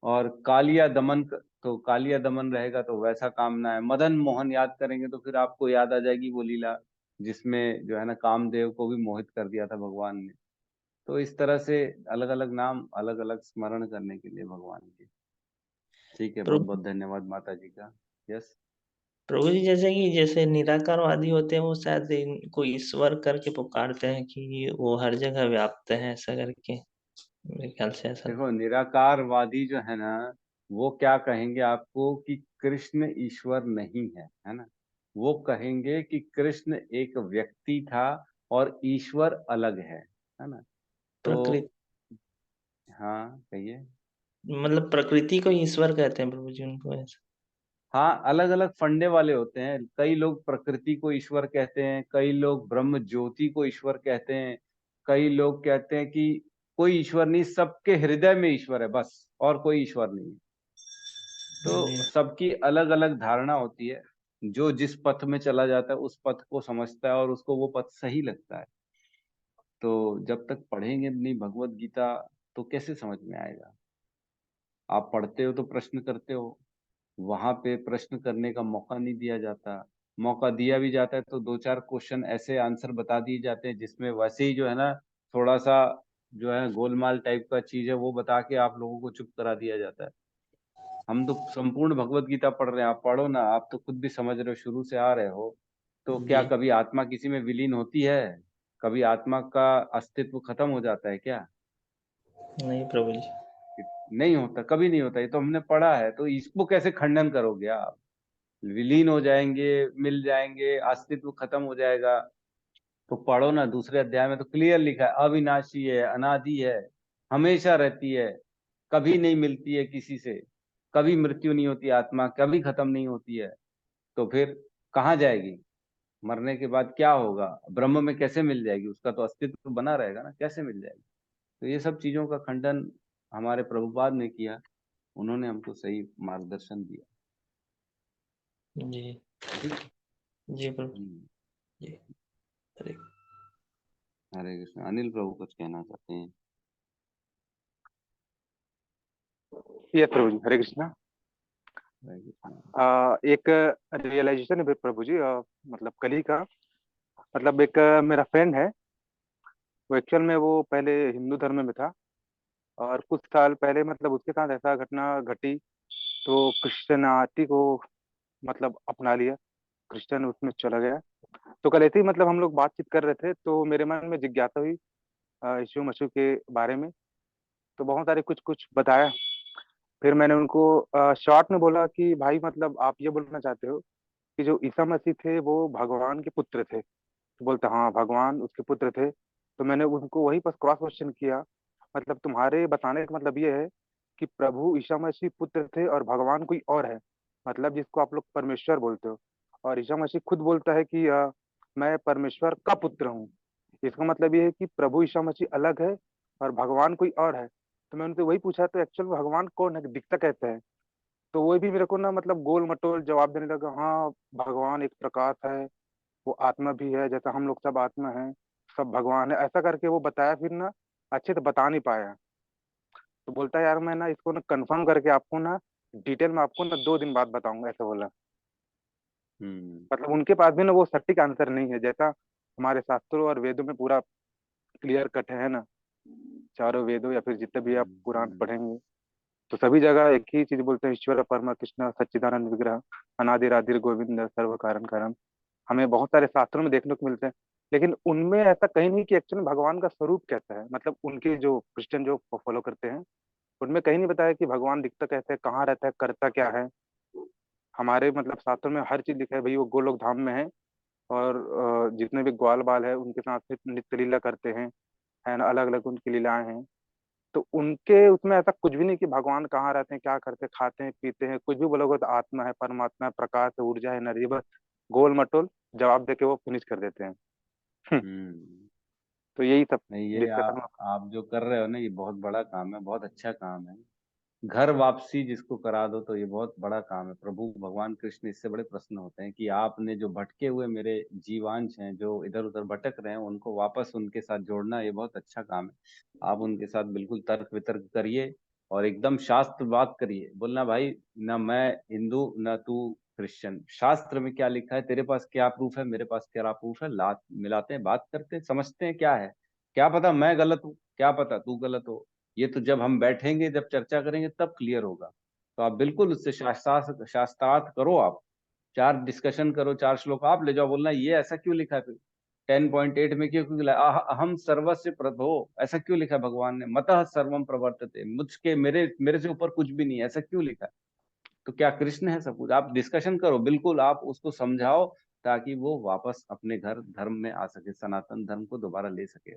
और कालिया दमन तो कालिया दमन रहेगा तो वैसा कामना है। मदन मोहन याद करेंगे तो फिर आपको याद आ जाएगी वो लीला, जिसमें जो है ना कामदेव को भी मोहित कर दिया था भगवान ने। तो इस तरह से अलग अलग नाम, अलग अलग स्मरण करने के लिए भगवान के। ठीक है, बहुत प्रभु बहुत धन्यवाद माता जी का। यस। प्रभु जी, जैसे निराकारवादी होते हैं, वो शायद इनको ईश्वर करके पुकारते हैं कि वो हर जगह व्याप्त है, ऐसा करके मेरे ख्याल से ऐसा। देखो, निराकारवादी जो है ना, वो क्या कहेंगे आपको कि कृष्ण ईश्वर नहीं है ना। वो कहेंगे कि कृष्ण एक व्यक्ति था और ईश्वर अलग है ना। तो प्रकृति, हाँ कहिए। मतलब प्रकृति को ईश्वर कहते हैं प्रभु जी उनको, ऐसा। हाँ, अलग अलग फंडे वाले होते हैं। कई लोग प्रकृति को ईश्वर कहते हैं, कई लोग ब्रह्म ज्योति को ईश्वर कहते हैं, कई लोग कहते हैं कि कोई ईश्वर नहीं, सबके हृदय में ईश्वर है बस, और कोई ईश्वर नहीं है। तो सबकी अलग अलग धारणा होती है। जो जिस पथ में चला जाता है उस पथ को समझता है, और उसको वो पथ सही लगता है। तो जब तक पढ़ेंगे नहीं भगवत गीता, तो कैसे समझ में आएगा? आप पढ़ते हो तो प्रश्न करते हो, वहां पे प्रश्न करने का मौका नहीं दिया जाता। मौका दिया भी जाता है तो दो चार क्वेश्चन ऐसे आंसर बता दिए जाते हैं, जिसमें वैसे ही जो है ना, थोड़ा सा जो है गोलमाल टाइप का चीज है, वो बता के आप लोगों को चुप करा दिया जाता है। हम तो संपूर्ण भगवत गीता पढ़ रहे हैं, आप पढ़ो ना, आप तो खुद भी समझ रहे हो, शुरू से आ रहे हो। तो क्या जी कभी आत्मा किसी में विलीन होती है? कभी आत्मा का अस्तित्व खत्म हो जाता है क्या? नहीं प्रभु जी। नहीं होता, कभी नहीं होता, ये तो हमने पढ़ा है। तो इसको कैसे खंडन करोगे आप? विलीन हो जाएंगे, मिल जाएंगे, अस्तित्व खत्म हो जाएगा? तो पढ़ो ना, दूसरे अध्याय में तो क्लियर लिखा है, अविनाशी है, अनादि है, हमेशा रहती है, कभी नहीं मिलती है किसी से, कभी मृत्यु नहीं होती, आत्मा कभी खत्म नहीं होती है। तो फिर कहाँ जाएगी? मरने के बाद क्या होगा? ब्रह्म में कैसे मिल जाएगी? उसका तो अस्तित्व बना रहेगा ना, कैसे मिल जाएगी? तो ये सब चीजों का खंडन हमारे प्रभुपाद ने किया, उन्होंने हमको सही मार्गदर्शन दिया। जी ठीक। जी प्रभु हम्म, जी। हरे हरे कृष्ण। अनिल प्रभु कुछ कहना चाहते हैं? यस प्रभु जी, हरे कृष्णा। हरे कृष्ण। एक रियलाइजेशन है प्रभु जी, मतलब कल ही का, मतलब एक मेरा फ्रेंड है, वो एक्चुअल में वो पहले हिंदू धर्म में था, और कुछ साल पहले मतलब उसके साथ ऐसा घटना घटी, तो क्रिश्चियनिटी को मतलब अपना लिया, क्रिश्चियन उसमें चला गया। तो कल ऐसे ही मतलब हम लोग बातचीत कर रहे थे, तो मेरे मन में जिज्ञासा हुई यीशु मसीह के बारे में। तो बहुत सारे कुछ कुछ बताया। फिर मैंने उनको शॉर्ट में बोला कि भाई मतलब आप ये बोलना चाहते हो कि जो ईसा मसीह थे वो भगवान के पुत्र थे? तो बोलते हाँ, भगवान उसके पुत्र थे। तो मैंने उनको वही पर क्रॉस क्वेश्चन किया, मतलब तुम्हारे बताने का मतलब ये है कि प्रभु ईसा मसीह पुत्र थे और भगवान कोई और है, मतलब जिसको आप लोग परमेश्वर बोलते हो। और ईसा मसीह खुद बोलता है कि मैं परमेश्वर का पुत्र हूँ। इसका मतलब ये है कि प्रभु ईसा मसीह अलग है और भगवान कोई और है। तो मैं उनसे वही पूछा, तो एक्चुअल में भगवान कौन है, दिखता कैसे है? तो वो भी मेरे को ना मतलब गोल मटोल जवाब देने लगा, हाँ भगवान एक प्रकाश है, वो आत्मा भी है, जैसा हम लोग सब आत्मा है, सब भगवान है, ऐसा करके वो बताया। फिर ना अच्छे से बता नहीं पाया, तो बोलता है यार मैं ना इसको ना कंफर्म करके आपको ना डिटेल में आपको ना 2 दिन बाद बताऊंगा, ऐसा बोला। हम्म। मतलब उनके पास भी ना वो सटीक आंसर नहीं है, जैसा हमारे शास्त्रों और वेदों में पूरा क्लियर कट है ना, चारों वेदों या फिर जितने भी आप पुराण हम्म। पढ़ेंगे, तो सभी जगह एक ही चीज बोलते हैं, ईश्वर परम कृष्ण सच्चिदानंद विग्रह अनादिर आदिर गोविंद सर्व कारण कारण। हमें बहुत सारे शास्त्रों में देखने को मिलते हैं, लेकिन उनमें ऐसा कहीं नहीं कि एक्चुअली भगवान का स्वरूप कैसा है। मतलब उनके जो क्रिश्चियन जो फॉलो करते हैं, उनमें कहीं नहीं बताया कि भगवान दिखता कैसे है, कहाँ रहता है, करता क्या है। हमारे मतलब शास्त्रों में हर चीज लिखा है, भाई वो गोलोक धाम में है, और जितने भी ग्वाल बाल है उनके साथ नित्य लीला करते हैं, है ना, अलग अलग उनकी लीलाएं हैं। तो उनके उसमें ऐसा कुछ भी नहीं कि भगवान कहाँ रहते हैं, क्या करते हैं, खाते हैं पीते हैं, कुछ भी बोलोगे तो आत्मा है, परमात्मा है, प्रकाश है, ऊर्जा है, एनर्जी, बस गोल मटोल जवाब देके वो फिनिश कर देते हैं। हम्म। तो यही सब नहीं, ये डिस्कशन में। आप जो कर रहे हो ना, ये बहुत बड़ा काम है, बहुत अच्छा काम है। घर वापसी जिसको करा दो तो ये बहुत बड़ा काम है। प्रभु भगवान कृष्ण इससे बड़े प्रसन्न होते हैं कि आपने जो भटके हुए मेरे जीवांश हैं, जो इधर उधर भटक रहे हैं, उनको वापस उनके साथ जोड़ना, ये बहुत अच्छा काम है। आप उनके साथ बिल्कुल तर्क वितर्क करिए और एकदम शास्त्र बात करिए। बोलना भाई, ना मैं हिंदू ना तू क्रिश्चियन, शास्त्र में क्या लिखा है, तेरे पास क्या प्रूफ है, मेरे पास क्या प्रूफ है, ला मिलाते हैं, बात करते हैं, समझते हैं क्या है। क्या पता मैं गलत हूँ, क्या पता तू गलत हो, ये तो जब हम बैठेंगे, जब चर्चा करेंगे तब क्लियर होगा। तो आप बिल्कुल उससे शास्त्रार्थ करो, आप 4 डिस्कशन करो, 4 श्लोक आप ले जाओ, बोलना ये ऐसा क्यों लिखा है, फिर 10.8 में क्यों क्यों लिखा है, अहम सर्वस्य प्रभो, ऐसा क्यों लिखा है भगवान ने, मतः सर्वम प्रवर्तते, मुझके मेरे मेरे से ऊपर कुछ भी नहीं है, ऐसा क्यों लिखा है? तो क्या कृष्ण है सब कुछ? आप डिस्कशन करो, बिल्कुल आप उसको समझाओ, ताकि वो वापस अपने घर धर्म में आ सके, सनातन धर्म को दोबारा ले सके।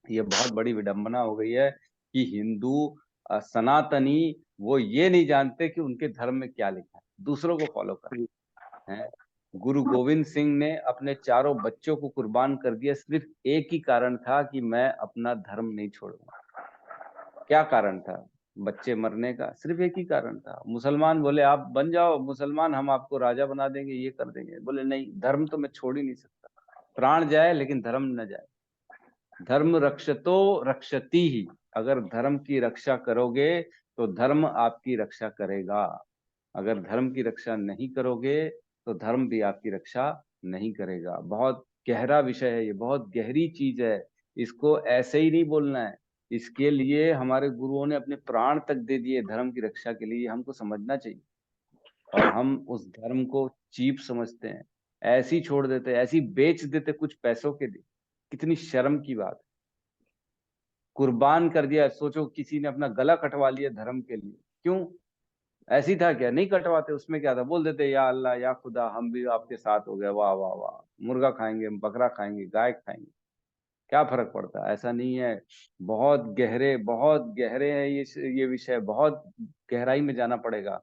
ये बहुत बड़ी विडंबना हो गई है कि हिंदू सनातनी वो ये नहीं जानते कि उनके धर्म में क्या लिखा है, दूसरों को फॉलो कर रहे हैं। गुरु गोविंद सिंह ने अपने 4 बच्चों को कुर्बान कर दिया, सिर्फ एक ही कारण था कि मैं अपना धर्म नहीं छोड़ूंगा। क्या कारण था बच्चे मरने का? सिर्फ एक ही कारण था। मुसलमान बोले आप बन जाओ मुसलमान, हम आपको राजा बना देंगे, ये कर देंगे। बोले नहीं, धर्म तो मैं छोड़ ही नहीं सकता, प्राण जाए लेकिन धर्म न जाए। धर्म रक्षतो रक्षति ही, अगर धर्म की रक्षा करोगे तो धर्म आपकी रक्षा करेगा, अगर धर्म की रक्षा नहीं करोगे तो धर्म भी आपकी रक्षा नहीं करेगा। बहुत गहरा विषय है ये, बहुत गहरी चीज है, इसको ऐसे ही नहीं बोलना है। इसके लिए हमारे गुरुओं ने अपने प्राण तक दे दिए धर्म की रक्षा के लिए, हमको समझना चाहिए। और हम उस धर्म को चीप समझते हैं, ऐसे ही छोड़ देते, ऐसे ही बेच देते कुछ पैसों के लिए। कितनी शर्म की बात है। कुर्बान कर दिया, सोचो किसी ने अपना गला कटवा लिया धर्म के लिए, क्यों? ऐसी था क्या? नहीं कटवाते, उसमें क्या था, बोल देते या अल्लाह या खुदा हम भी आपके साथ हो गए, वाह वाह वाह, मुर्गा खाएंगे, बकरा खाएंगे, गाय खाएंगे, क्या फर्क पड़ता है? ऐसा नहीं है। बहुत गहरे है ये विषय, बहुत गहराई में जाना पड़ेगा।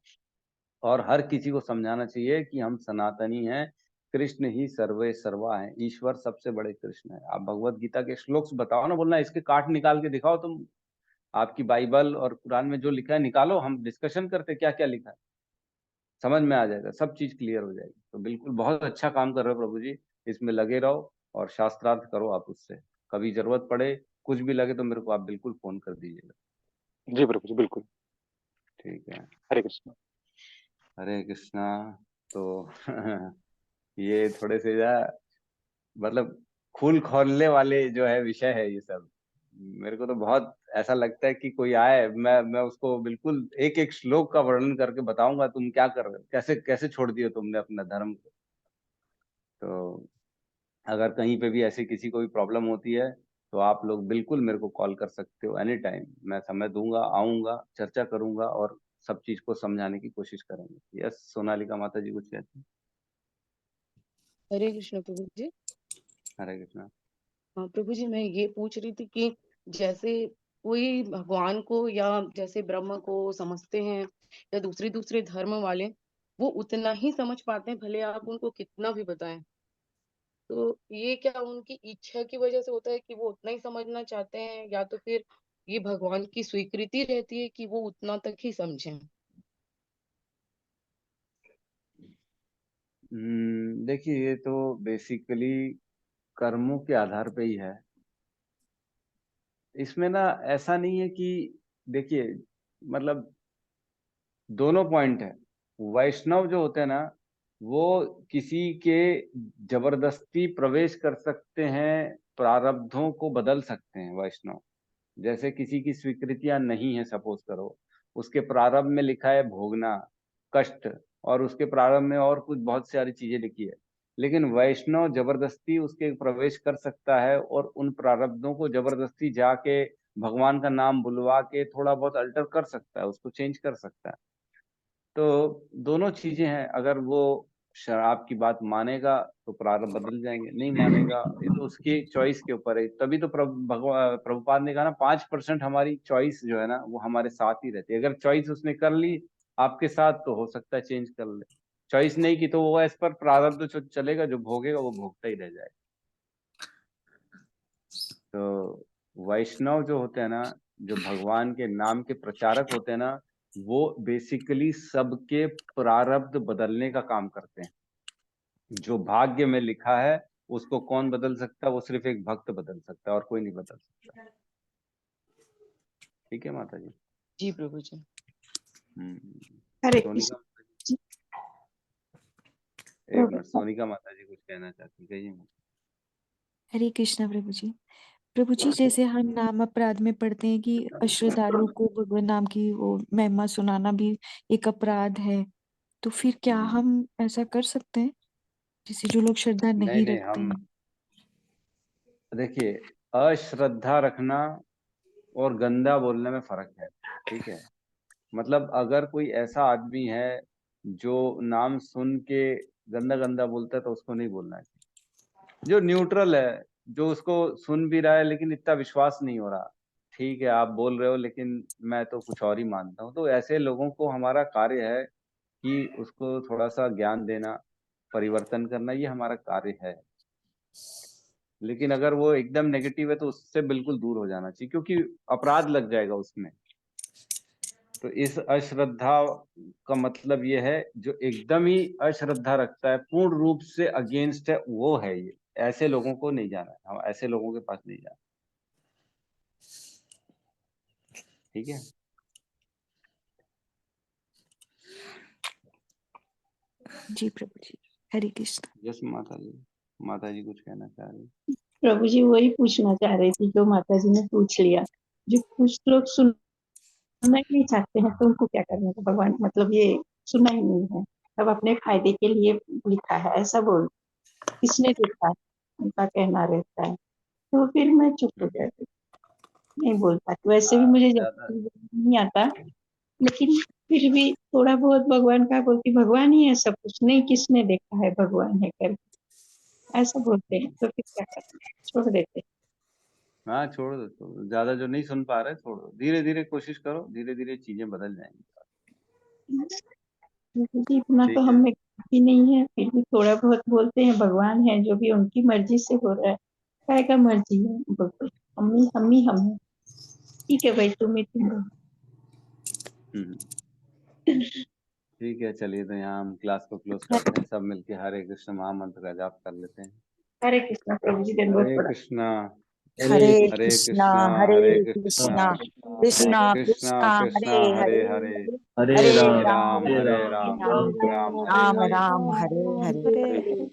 और हर किसी को समझाना चाहिए कि हम सनातनी हैं, कृष्ण ही सर्वे सर्वा है, ईश्वर सबसे बड़े कृष्ण है। आप भगवत गीता के श्लोक बताओ ना, बोलना इसके काट निकाल के दिखाओ तुम, आपकी बाइबल और कुरान में जो लिखा है निकालो, हम डिस्कशन करते क्या क्या लिखा है, समझ में आ जाएगा, सब चीज क्लियर हो जाएगी। तो बिल्कुल बहुत अच्छा काम कर रहे हो प्रभु जी, इसमें लगे रहो और शास्त्रार्थ करो आप उससे। कभी जरूरत पड़े, कुछ भी लगे तो मेरे को आप बिल्कुल फोन कर दीजिएगा। जी प्रभु जी, बिल्कुल। ठीक है, हरे कृष्ण। हरे कृष्णा। तो ये थोड़े से मतलब खून खोलने वाले जो है विषय है ये सब। मेरे को तो बहुत ऐसा लगता है कि कोई आए, मैं उसको बिल्कुल एक एक श्लोक का वर्णन करके बताऊंगा तुम क्या कर रहे हो, कैसे कैसे छोड़ दिए तुमने अपना धर्म को। तो अगर कहीं पे भी ऐसी किसी को भी प्रॉब्लम होती है तो आप लोग बिल्कुल मेरे को कॉल कर सकते हो एनी टाइम। मैं समय दूंगा, आऊंगा, चर्चा करूंगा और सब चीज को समझाने की कोशिश करेंगे। यस सोनालिका माता जी कुछ कहते हैं? हरे कृष्ण प्रभु जी। हरे कृष्णा। हाँ प्रभु जी, मैं ये पूछ रही थी कि जैसे कोई भगवान को या जैसे ब्रह्म को समझते हैं या दूसरे दूसरे धर्म वाले, वो उतना ही समझ पाते हैं भले आप उनको कितना भी बताएं। तो ये क्या उनकी इच्छा की वजह से होता है कि वो उतना ही समझना चाहते हैं, या तो फिर ये भगवान की स्वीकृति रहती है कि वो उतना तक ही समझें? देखिए ये तो बेसिकली कर्मों के आधार पे ही है। इसमें ना ऐसा नहीं है कि, देखिए मतलब दोनों पॉइंट है। वैष्णव जो होते हैं ना, वो किसी के जबरदस्ती प्रवेश कर सकते हैं, प्रारब्धों को बदल सकते हैं वैष्णव। जैसे किसी की स्वीकृतियां नहीं है, सपोज करो उसके प्रारब्ध में लिखा है भोगना कष्ट, और उसके प्रारब्ध में और कुछ बहुत सारी चीजें लिखी है, लेकिन वैष्णव जबरदस्ती उसके प्रवेश कर सकता है और उन प्रारब्धों को जबरदस्ती जाके भगवान का नाम बुलवा के थोड़ा बहुत अल्टर कर सकता है, उसको चेंज कर सकता है। तो दोनों चीजें हैं। अगर वो शराब की बात मानेगा तो प्रारब्ध बदल जाएंगे, नहीं मानेगा ये तो उसकी चॉइस के ऊपर है। तभी तो प्रभुपाद ने कहा ना 5% हमारी चॉइस जो है ना वो हमारे साथ ही रहती है। अगर चॉइस उसने कर ली आपके साथ तो हो सकता है चेंज कर ले, चॉइस नहीं की तो वो इस पर प्रारब्ध जो चलेगा, जो भोगेगा वो भोगता ही रह जाएगा। तो वैष्णव जो होते हैं ना, जो भगवान के नाम के प्रचारक होते हैं ना, वो बेसिकली सबके प्रारब्ध बदलने का काम करते हैं। जो भाग्य में लिखा है उसको कौन बदल सकता है? वो सिर्फ एक भक्त बदल सकता है और कोई नहीं बदल सकता। ठीक है माता जी। जी प्रभु जी। हरे सोनिका कृष्ण। एक मिनट, सोनिका माता जी कुछ कहना चाहती है, कहिए। हरे कृष्णा प्रभु जी। प्रभु जी, जैसे हम नाम अपराध में पढ़ते हैं कि अश्रद्धालुओं को भगवान नाम की वो महिमा सुनाना भी एक अपराध है, तो फिर क्या हम ऐसा कर सकते हैं जैसे जो लोग श्रद्धा नहीं नहीं नहीं, रखते हम हैं? देखिए अश्रद्धा रखना और गंदा बोलने में फर्क है। ठीक है, मतलब अगर कोई ऐसा आदमी है जो नाम सुन के गंदा गंदा बोलता है तो उसको नहीं बोलना चाहिए। जो न्यूट्रल है, जो उसको सुन भी रहा है लेकिन इतना विश्वास नहीं हो रहा, ठीक है आप बोल रहे हो लेकिन मैं तो कुछ और ही मानता हूँ, तो ऐसे लोगों को हमारा कार्य है कि उसको थोड़ा सा ज्ञान देना, परिवर्तन करना, ये हमारा कार्य है। लेकिन अगर वो एकदम नेगेटिव है तो उससे बिल्कुल दूर हो जाना चाहिए, क्योंकि अपराध लग जाएगा उसमें। तो इस अश्रद्धा का मतलब ये है जो एकदम ही अश्रद्धा रखता है, पूर्ण रूप से अगेंस्ट है, वो है ये। ऐसे लोगों को नहीं जाना है, हम ऐसे लोगों के पास नहीं जाना। ठीक है। जी प्रभु जी। हरे कृष्ण। यस माता जी कुछ कहना चाह रही। प्रभु जी वही पूछना चाह रही थी जो माता जी ने पूछ लिया। जो कुछ लोग सुनना ही नहीं चाहते हैं तो उनको क्या करना है भगवान, मतलब ये सुनना ही नहीं है, सब अपने फायदे के लिए लिखा है ऐसा बोल, किसने लिखा है उनका कहना रहता है। तो फिर मैं चुप हो जाती, नहीं बोल पाती। वैसे भी मुझे ज्यादा नहीं आता, लेकिन फिर भी थोड़ा बहुत भगवान का बोलती, भगवान ही है सब कुछ, नहीं किसने देखा है भगवान है कर, ऐसा बोलते हैं। तो फिर क्या करते हैं, छोड़ देते हाँ छोड़ दो, तो ज्यादा जो नहीं सुन पा रहे छोड़ दो, धीरे धीरे कोशिश करो, धीरे धीरे चीजें बदल जाएंगी। हैं। क्योंकि इतना तो ठीक है। हमें भी नहीं है, फिर भी थोड़ा बहुत बोलते हैं, भगवान है जो भी उनकी मर्जी से हो रहा है, काय का मर्जी है बोलते, हम ही हम हैं। ठीक है भाई, तुम ही तुम हो। ठीक है, चलिए तो यहाँ हम क्लास को क्लोज करते हैं, सब मिलके हरे कृष्ण महामंत्र का जाप कर लेते हैं। हरे कृष्णा प्रभु जी, दंडवत हरे प्रणाम। कृष्णा हरे हरे कृष्णा कृष्णा हरे हरे कृष्णा कृष्णा कृष्णा कृष्णा कृष्णा कृष्णा हरे हरे हरे हरे हरे हरे राम राम हरे हरे राम राम राम हरे राम हरे। राम हरे हरे हरे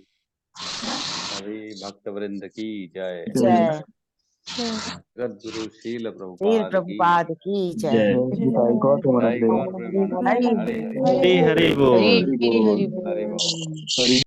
सभी भक्त वृंद की जय। जय। सद्गुरु शील श्रील प्रभुपाद की प्रभुपाद की जय। जय जय गौर प्रेमानंद हरि हरे हरे हरि हरि हरि बोल हरि हरि बोल। हरि बोल। हरि